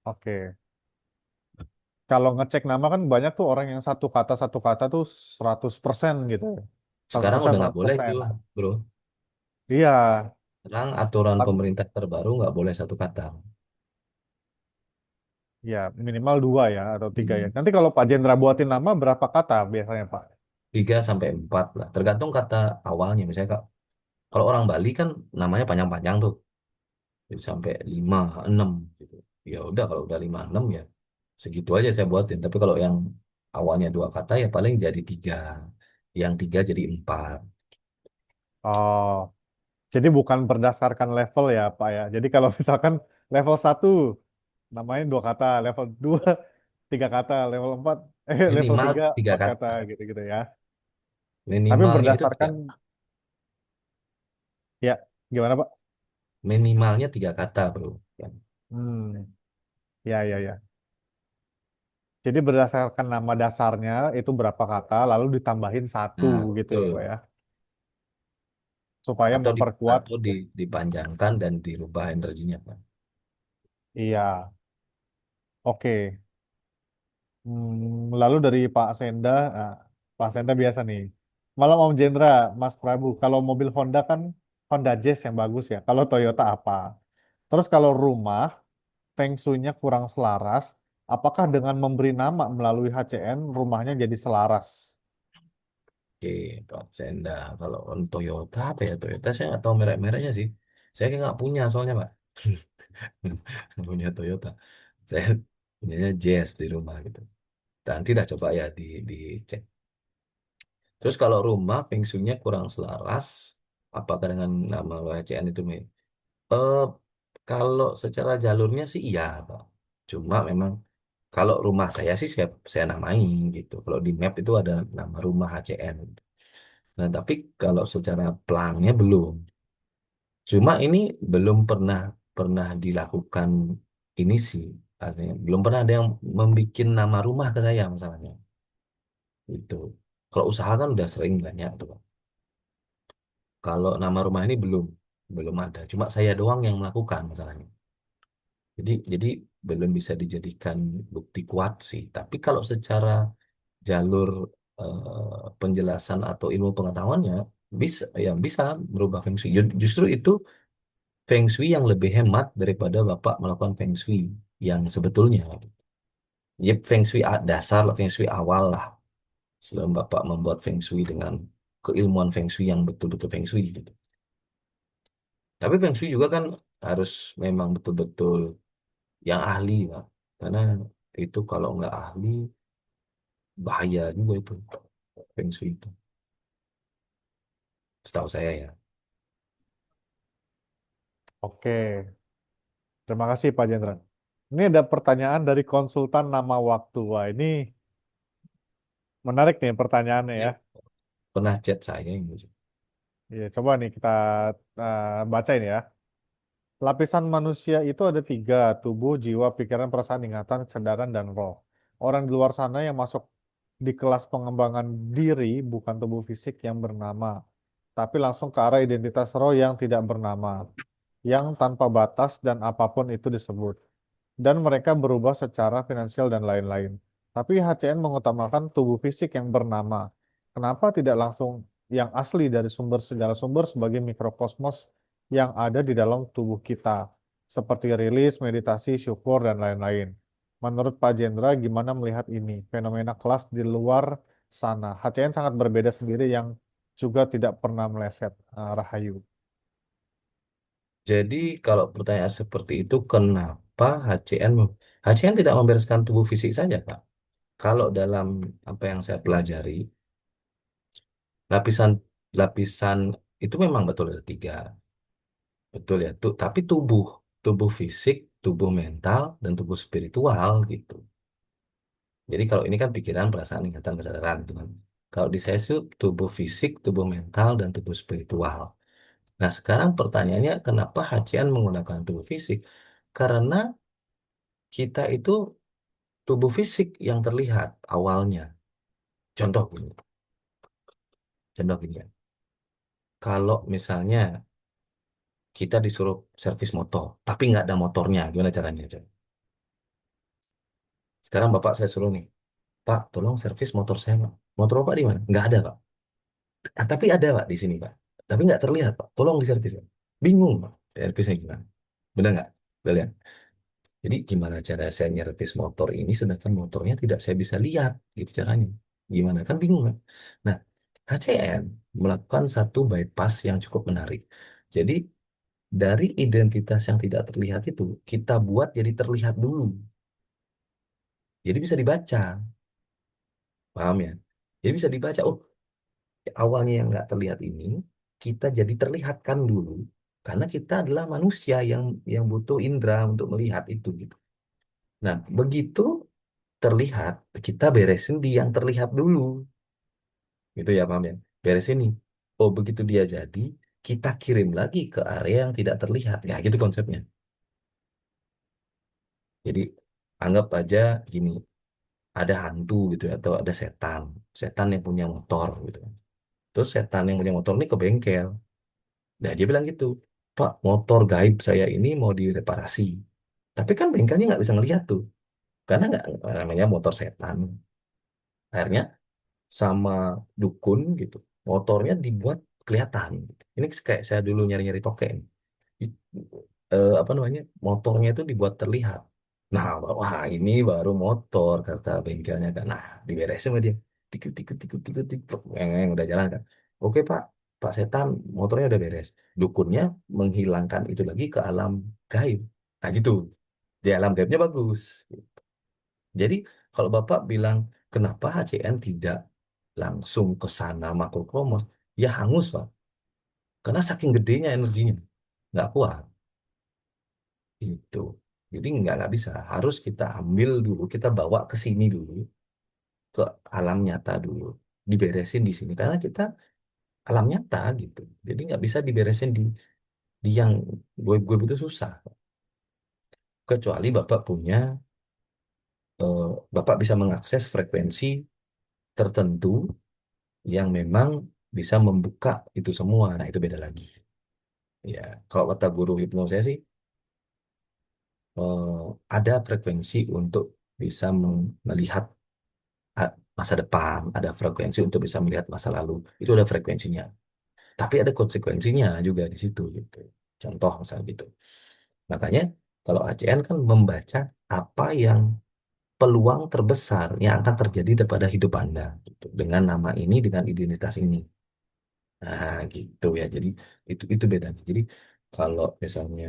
Oke. Kalau ngecek nama kan banyak tuh orang yang satu kata tuh 100% gitu. seratus
Sekarang
persen
udah nggak
seratus
boleh
persen
tuh, bro.
Iya,
Sekarang aturan
tapi
pemerintah terbaru nggak boleh satu kata.
ya minimal dua ya atau tiga ya.
Hmm.
Nanti kalau Pak Jendra buatin nama berapa kata biasanya Pak?
3 sampai 4 lah. Tergantung kata awalnya. Misalnya kalau orang Bali kan namanya panjang-panjang tuh. Jadi sampai 5, 6 gitu. Ya udah kalau udah 5, 6 ya segitu aja saya buatin. Tapi kalau yang awalnya 2 kata ya paling jadi 3. Yang 3 jadi 4.
Oh, jadi bukan berdasarkan level ya Pak ya. Jadi kalau misalkan level satu namanya dua kata, level 2 tiga kata, level 4 level
Minimal
3
tiga
4 kata
kata.
gitu-gitu ya. Tapi
Minimalnya itu
berdasarkan ya gimana Pak?
minimalnya 3 kata, bro. Ya.
Hmm, ya ya ya. Jadi berdasarkan nama dasarnya itu berapa kata, lalu ditambahin satu
Nah,
gitu ya Pak
betul.
ya, supaya
Atau
memperkuat.
dipanjangkan dan dirubah energinya, Pak.
Iya, oke. Lalu dari Pak Senda, ah, Pak Senda biasa nih. Malam Om Jendra, Mas Prabu. Kalau mobil Honda kan Honda Jazz yang bagus ya. Kalau Toyota apa? Terus kalau rumah, Feng Shui-nya kurang selaras. Apakah dengan memberi nama melalui HCN rumahnya jadi selaras?
Oke, Pak Senda. Kalau untuk Toyota apa ya? Toyota saya nggak tahu merek-mereknya sih. Saya kayak nggak punya soalnya, Pak. Nggak punya Toyota. Saya punyanya Jazz di rumah gitu. Nanti dah coba ya dicek. Terus kalau rumah Feng Shui-nya kurang selaras, apakah dengan nama WHCN itu, Mi? Eh, kalau secara jalurnya sih iya, Pak. Cuma memang kalau rumah saya sih saya namai gitu. Kalau di map itu ada nama rumah HCN. Nah, tapi kalau secara plangnya belum. Cuma ini belum pernah pernah dilakukan ini sih. Artinya belum pernah ada yang membuat nama rumah ke saya masalahnya. Itu. Kalau usaha kan udah sering banyak tuh, Pak. Kalau nama rumah ini belum ada. Cuma saya doang yang melakukan masalahnya. Jadi belum bisa dijadikan bukti kuat sih. Tapi kalau secara jalur penjelasan atau ilmu pengetahuannya bisa ya bisa merubah feng shui. Justru itu feng shui yang lebih hemat daripada Bapak melakukan feng shui yang sebetulnya. Ya feng shui dasar lah, feng shui awal lah. Sebelum Bapak membuat feng shui dengan keilmuan feng shui yang betul-betul feng shui gitu. Tapi feng shui juga kan harus memang betul-betul yang ahli, Pak. Karena itu kalau nggak ahli bahaya juga itu feng shui itu. Setahu saya ya.
Oke, terima kasih Pak Jendra. Ini ada pertanyaan dari konsultan nama waktu. Wah, ini menarik nih pertanyaannya
Ini
ya.
pernah chat saya ini.
Ya, coba nih kita bacain ya. Lapisan manusia itu ada tiga, tubuh, jiwa, pikiran, perasaan, ingatan, kesadaran, dan roh. Orang di luar sana yang masuk di kelas pengembangan diri bukan tubuh fisik yang bernama, tapi langsung ke arah identitas roh yang tidak bernama, yang tanpa batas dan apapun itu disebut. Dan mereka berubah secara finansial dan lain-lain. Tapi HCN mengutamakan tubuh fisik yang bernama. Kenapa tidak langsung yang asli dari sumber segala sumber sebagai mikrokosmos yang ada di dalam tubuh kita, seperti rilis, meditasi, syukur, dan lain-lain. Menurut Pak Jendra, gimana melihat ini? Fenomena kelas di luar sana. HCN sangat berbeda sendiri yang juga tidak pernah meleset. Rahayu.
Jadi kalau pertanyaan seperti itu, kenapa HCN tidak membereskan tubuh fisik saja, Pak? Kalau dalam apa yang saya pelajari, lapisan lapisan itu memang betul ada 3, betul ya. Tapi tubuh fisik, tubuh mental, dan tubuh spiritual gitu. Jadi kalau ini kan pikiran, perasaan, ingatan, kesadaran gitu kan. Kalau di saya itu tubuh fisik, tubuh mental, dan tubuh spiritual. Nah sekarang pertanyaannya, kenapa HCN menggunakan tubuh fisik? Karena kita itu tubuh fisik yang terlihat awalnya. Contoh gini, contoh gini ya. Kalau misalnya kita disuruh servis motor, tapi nggak ada motornya, gimana caranya? Coba? Sekarang bapak saya suruh nih, Pak, tolong servis motor saya, Pak. Motor bapak di mana? Nggak ada, Pak. Ah, tapi ada, Pak, di sini, Pak. Tapi nggak terlihat, Pak. Tolong diservis, Pak. Bingung, Pak. Servisnya gimana? Benar nggak? Udah lihat. Jadi gimana cara saya nyervis motor ini sedangkan motornya tidak saya bisa lihat, gitu caranya. Gimana? Kan bingung, kan? Nah, HCN melakukan satu bypass yang cukup menarik. Jadi dari identitas yang tidak terlihat itu kita buat jadi terlihat dulu. Jadi bisa dibaca, paham ya? Jadi bisa dibaca. Oh, awalnya yang nggak terlihat ini kita jadi terlihatkan dulu karena kita adalah manusia yang butuh indera untuk melihat itu gitu. Nah, begitu terlihat kita beresin di yang terlihat dulu, gitu ya paham ya? Beresin nih. Oh, begitu dia jadi kita kirim lagi ke area yang tidak terlihat. Ya, gitu konsepnya. Jadi anggap aja gini, ada hantu gitu ya, atau ada setan, setan yang punya motor gitu. Terus setan yang punya motor ini ke bengkel. Nah, dia bilang gitu, Pak, motor gaib saya ini mau direparasi. Tapi kan bengkelnya nggak bisa ngelihat tuh, karena nggak namanya motor setan. Akhirnya sama dukun gitu, motornya dibuat kelihatan. Ini kayak saya dulu nyari-nyari token. I- apa namanya, motornya itu dibuat terlihat. Nah, wah ini baru motor kata bengkelnya kan. Nah, diberesin sama dia. Tikut tikut tikut tikut tikut, udah jalan kan. Oke Pak, Pak Setan, motornya udah beres. Dukunnya menghilangkan itu lagi ke alam gaib. Nah gitu. Di alam gaibnya bagus. Jadi kalau Bapak bilang kenapa HCN tidak langsung ke sana makrokromos, ya hangus Pak. Karena saking gedenya energinya, nggak kuat. Gitu. Jadi nggak bisa. Harus kita ambil dulu, kita bawa ke sini dulu, ke alam nyata dulu, diberesin di sini. Karena kita alam nyata gitu. Jadi nggak bisa diberesin di yang gue itu susah. Kecuali Bapak punya, eh, Bapak bisa mengakses frekuensi tertentu yang memang bisa membuka itu semua. Nah itu beda lagi. Ya, kalau kata guru hipnosis sih, eh, ada frekuensi untuk bisa melihat masa depan, ada frekuensi untuk bisa melihat masa lalu. Itu ada frekuensinya. Tapi ada konsekuensinya juga di situ gitu. Contoh misalnya gitu. Makanya kalau ACN kan membaca apa yang peluang terbesar yang akan terjadi pada hidup Anda gitu. Dengan nama ini, dengan identitas ini. Nah, gitu ya. Jadi itu bedanya. Jadi kalau misalnya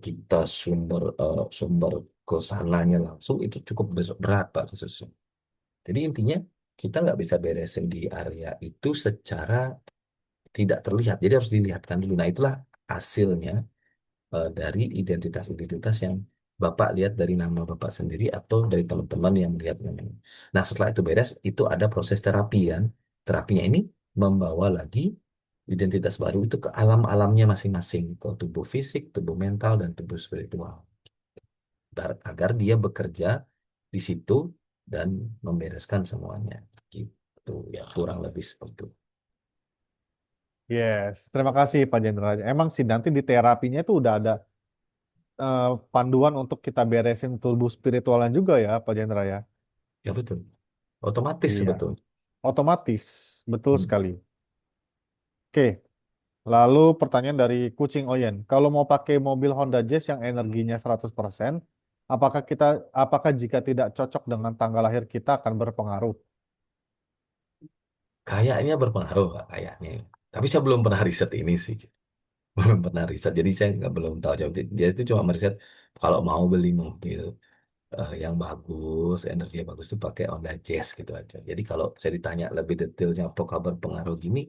kita sumber ke sananya langsung itu cukup berat Pak khususnya. Jadi intinya kita nggak bisa beresin di area itu secara tidak terlihat. Jadi harus dilihatkan dulu. Nah itulah hasilnya dari identitas-identitas yang Bapak lihat dari nama Bapak sendiri atau dari teman-teman yang melihat namanya. Nah setelah itu beres, itu ada proses terapi kan. Terapinya ini membawa lagi identitas baru itu ke alam-alamnya masing-masing. Ke tubuh fisik, tubuh mental, dan tubuh spiritual. Agar dia bekerja di situ dan membereskan semuanya. Gitu ya, kurang lebih seperti itu.
Yes, terima kasih Pak Jenderal. Emang sih nanti di terapinya itu udah ada panduan untuk kita beresin tubuh spiritualnya juga ya Pak Jenderal ya.
Ya betul. Otomatis
Iya,
sebetulnya.
otomatis, betul
Hmm.
sekali. Oke, lalu pertanyaan dari Kucing Oyen. Kalau mau pakai mobil Honda Jazz yang energinya 100%, apakah kita apakah jika tidak cocok dengan tanggal lahir kita akan berpengaruh?
Kayaknya berpengaruh, Pak, kayaknya. Tapi saya belum pernah riset ini sih. Belum pernah riset, jadi saya nggak belum tahu jawab. Dia itu cuma meriset kalau mau beli mobil yang bagus, energinya bagus itu pakai Honda Jazz gitu aja. Jadi kalau saya ditanya lebih detailnya apakah berpengaruh gini,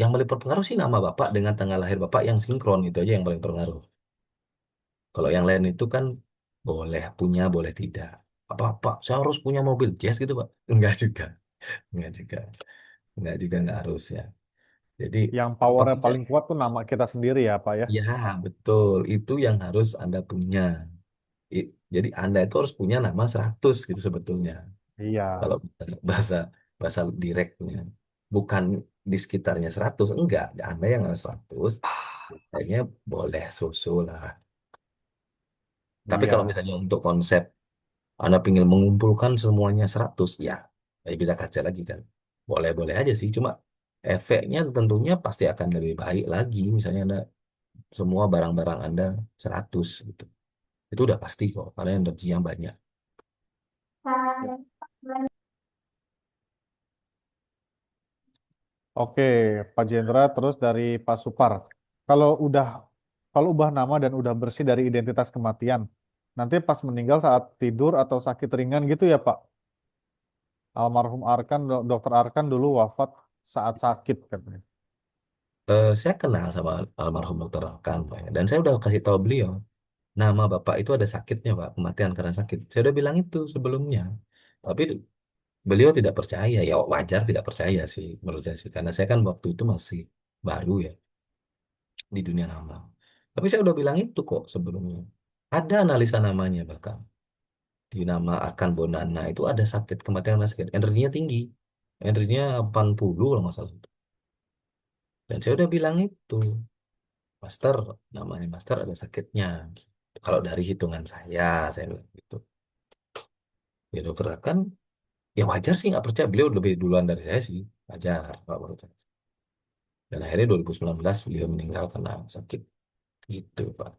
yang paling berpengaruh sih nama Bapak dengan tanggal lahir Bapak yang sinkron itu aja yang paling berpengaruh. Kalau yang lain itu kan boleh punya, boleh tidak. Apa, saya harus punya mobil Jazz gitu, Pak? Enggak juga, enggak juga, enggak juga, enggak harus ya. Jadi
Yang
apa
powernya
saja?
paling kuat tuh nama kita sendiri ya Pak ya.
Ya, betul. Itu yang harus Anda punya. Jadi Anda itu harus punya nama 100 gitu sebetulnya.
Iya.
Kalau bahasa bahasa direknya. Bukan di sekitarnya 100 enggak. Anda yang harus 100, kayaknya boleh susu lah. Tapi kalau
Iya.
misalnya untuk konsep Anda ingin mengumpulkan semuanya 100, ya, beda kaca lagi kan. Boleh-boleh aja sih, cuma efeknya tentunya pasti akan lebih baik lagi. Misalnya Anda semua barang-barang Anda 100 gitu. Itu udah pasti kok, karena energinya banyak.
Oke, Pak Jendra, terus dari Pak Supar. Kalau udah kalau ubah nama dan udah bersih dari identitas kematian, nanti pas meninggal saat tidur atau sakit ringan gitu ya, Pak. Almarhum Arkan, Dokter Arkan dulu wafat saat sakit katanya.
Saya kenal sama almarhum Dr. Alkan, Pak, ya. Dan saya udah kasih tahu beliau, nama Bapak itu ada sakitnya, Pak, kematian karena sakit. Saya udah bilang itu sebelumnya. Tapi beliau tidak percaya, ya wajar tidak percaya sih menurut saya sih. Karena saya kan waktu itu masih baru ya di dunia nama. Tapi saya udah bilang itu kok sebelumnya. Ada analisa namanya bahkan. Di nama Arkan Bonana itu ada sakit, kematian karena sakit. Energinya tinggi. Energinya 80 kalau nggak salah. Dan saya udah bilang itu. Master, namanya Master ada sakitnya. Kalau dari hitungan saya bilang gitu. Ya dokter kan, ya wajar sih nggak percaya. Beliau lebih duluan dari saya sih. Wajar, Pak menurut saya. Dan akhirnya 2019 beliau meninggal karena sakit gitu, Pak.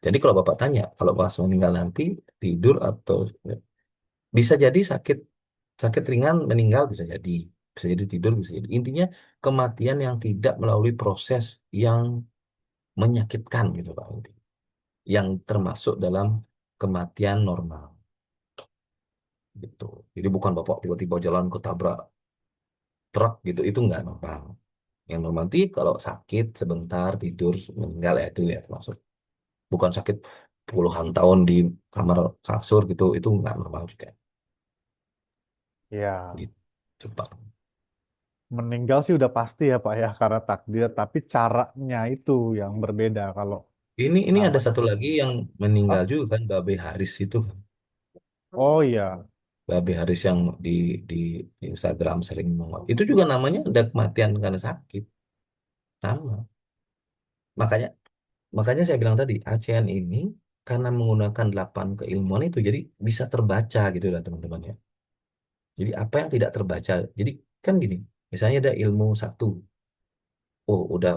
Jadi kalau Bapak tanya, kalau pas meninggal nanti tidur atau bisa jadi sakit sakit ringan meninggal bisa jadi tidur bisa jadi. Intinya kematian yang tidak melalui proses yang menyakitkan gitu, Pak. Yang termasuk dalam kematian normal gitu. Jadi bukan bapak tiba-tiba jalan ketabrak truk gitu, itu nggak normal. Yang normal nanti kalau sakit sebentar tidur meninggal ya itu ya termasuk. Bukan sakit puluhan tahun di kamar kasur gitu, itu nggak normal juga.
Ya,
Gitu, Pak.
meninggal sih udah pasti ya, Pak ya, karena takdir. Tapi caranya itu yang berbeda kalau
Ini ada
namanya.
satu lagi yang meninggal
Ah,
juga kan, Babe Haris itu kan.
oh iya,
Babe Haris yang di Instagram sering ngomong. Itu juga namanya ada kematian karena sakit. Sama. Makanya Makanya saya bilang tadi, ASEAN ini karena menggunakan 8 keilmuan itu, jadi bisa terbaca gitu lah teman-teman ya. Jadi apa yang tidak terbaca, jadi kan gini, misalnya ada ilmu satu, oh udah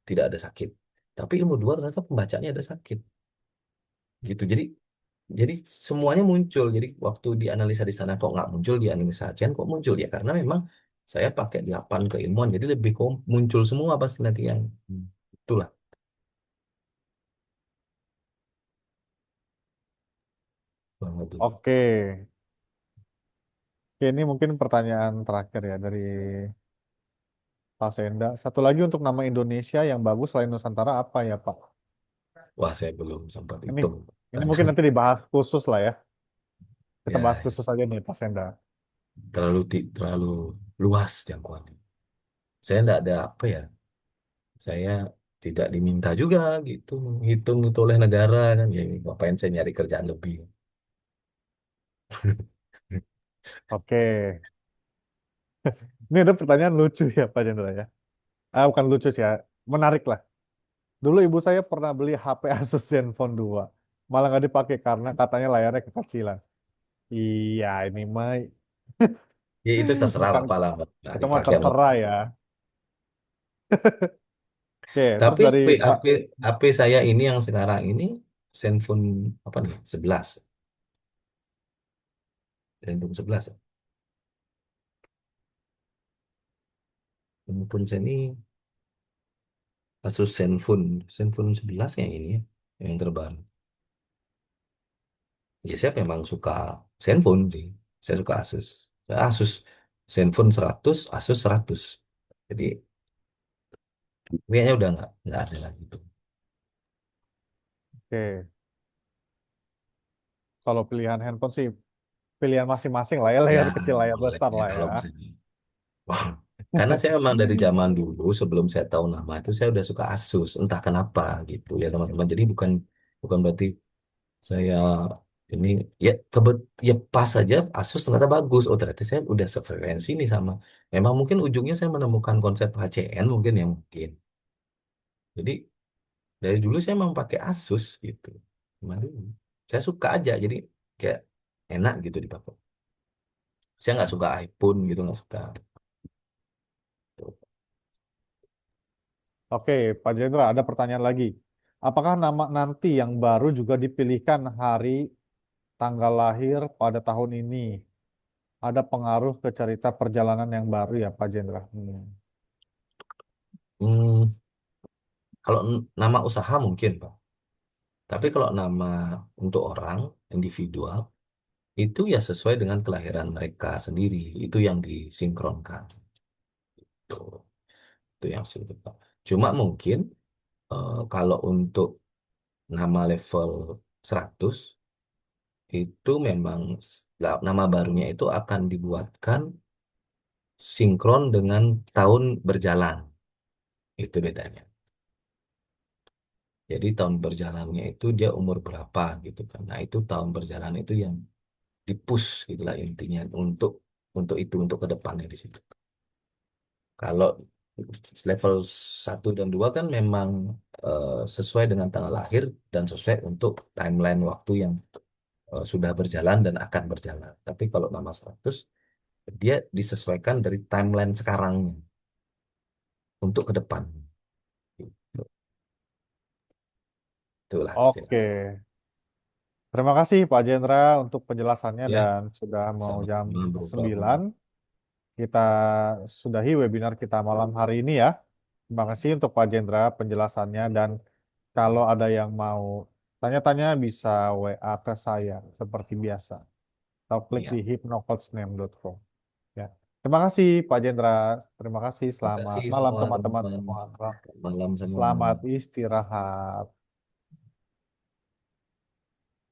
tidak ada sakit. Tapi ilmu dua ternyata pembacanya ada sakit, gitu. Jadi semuanya muncul. Jadi waktu dianalisa di sana kok nggak muncul, di analisa ASEAN kok muncul ya karena memang saya pakai 8 keilmuan, jadi lebih muncul semua pasti nanti yang itulah. Banget tuh.
oke. Oke, ini mungkin pertanyaan terakhir ya dari Pak Senda. Satu lagi untuk nama Indonesia yang bagus selain Nusantara apa ya, Pak?
Wah, saya belum sempat
Ini
hitung.
ini mungkin nanti dibahas khusus lah ya. Kita bahas
Ya,
khusus aja nih, Pak Senda.
terlalu luas jangkauannya. Saya tidak ada apa ya, saya tidak diminta juga gitu menghitung itu oleh negara kan. Ya, ngapain saya nyari kerjaan lebih?
Oke. Ini ada pertanyaan lucu ya, Pak Chandra ya. Ah, bukan lucu sih ya. Menarik lah. Dulu ibu saya pernah beli HP Asus Zenfone 2. Malah nggak dipakai karena katanya layarnya kekecilan. Iya, ini mah
Ya itu terserah
bukan,
Bapak lah, nggak
itu mah
dipakai mau.
terserah ya. Oke, terus
Tapi
dari Pak,
HP saya ini yang sekarang ini Zenfone apa nih? 11. Zenfone 11. Ya. Zenfone saya ini Asus Zenfone 11 yang ini ya, yang terbaru. Ya saya memang suka Zenfone sih. Saya suka Asus. Asus Zenfone 100, Asus 100. Jadi kayaknya udah nggak ada lagi tuh.
oke, kalau pilihan handphone sih pilihan masing-masing lah ya,
Ya
layar kecil, layar
boleh
besar
ya
lah ya.
kalau misalnya. Wah, karena saya memang dari zaman dulu sebelum saya tahu nama itu saya udah suka Asus. Entah kenapa gitu ya teman-teman. Jadi bukan bukan berarti saya Ini ya ya pas saja Asus ternyata bagus. Oh ternyata saya udah sefrekuensi nih sama. Memang mungkin ujungnya saya menemukan konsep HCN mungkin ya mungkin. Jadi dari dulu saya memang pakai Asus gitu. Cuman dulu saya suka aja jadi kayak enak gitu dipakai. Saya nggak suka iPhone gitu nggak suka.
Oke, Pak Jenderal, ada pertanyaan lagi. Apakah nama nanti yang baru juga dipilihkan hari tanggal lahir pada tahun ini? Ada pengaruh ke cerita perjalanan yang baru ya, Pak Jenderal?
Hmm, kalau nama usaha mungkin Pak. Tapi kalau nama untuk orang individual itu ya sesuai dengan kelahiran mereka sendiri. Itu yang disinkronkan. Tuh, itu yang sulit Pak. Cuma mungkin kalau untuk nama level 100 itu memang nama barunya itu akan dibuatkan sinkron dengan tahun berjalan. Itu bedanya. Jadi tahun berjalannya itu dia umur berapa gitu kan. Nah, itu tahun berjalan itu yang dipush gitulah intinya untuk ke depannya di situ. Kalau level 1 dan 2 kan memang sesuai dengan tanggal lahir dan sesuai untuk timeline waktu yang sudah berjalan dan akan berjalan. Tapi kalau nama 100 dia disesuaikan dari timeline sekarangnya untuk ke depan. Gitu. Itulah
Oke,
istilahnya.
terima kasih Pak Jenderal untuk penjelasannya
Ya,
dan sudah mau jam
sama-sama Bro Tom.
9. Kita sudahi webinar kita malam hari ini ya. Terima kasih untuk Pak Jendra penjelasannya dan kalau ada yang mau tanya-tanya bisa WA ke saya seperti biasa atau klik di
Ya,
hypnocoachname.com ya. Terima kasih Pak Jendra. Terima kasih.
terima
Selamat
kasih
malam
semua
teman-teman
teman-teman.
semua.
Malam semua.
Selamat istirahat.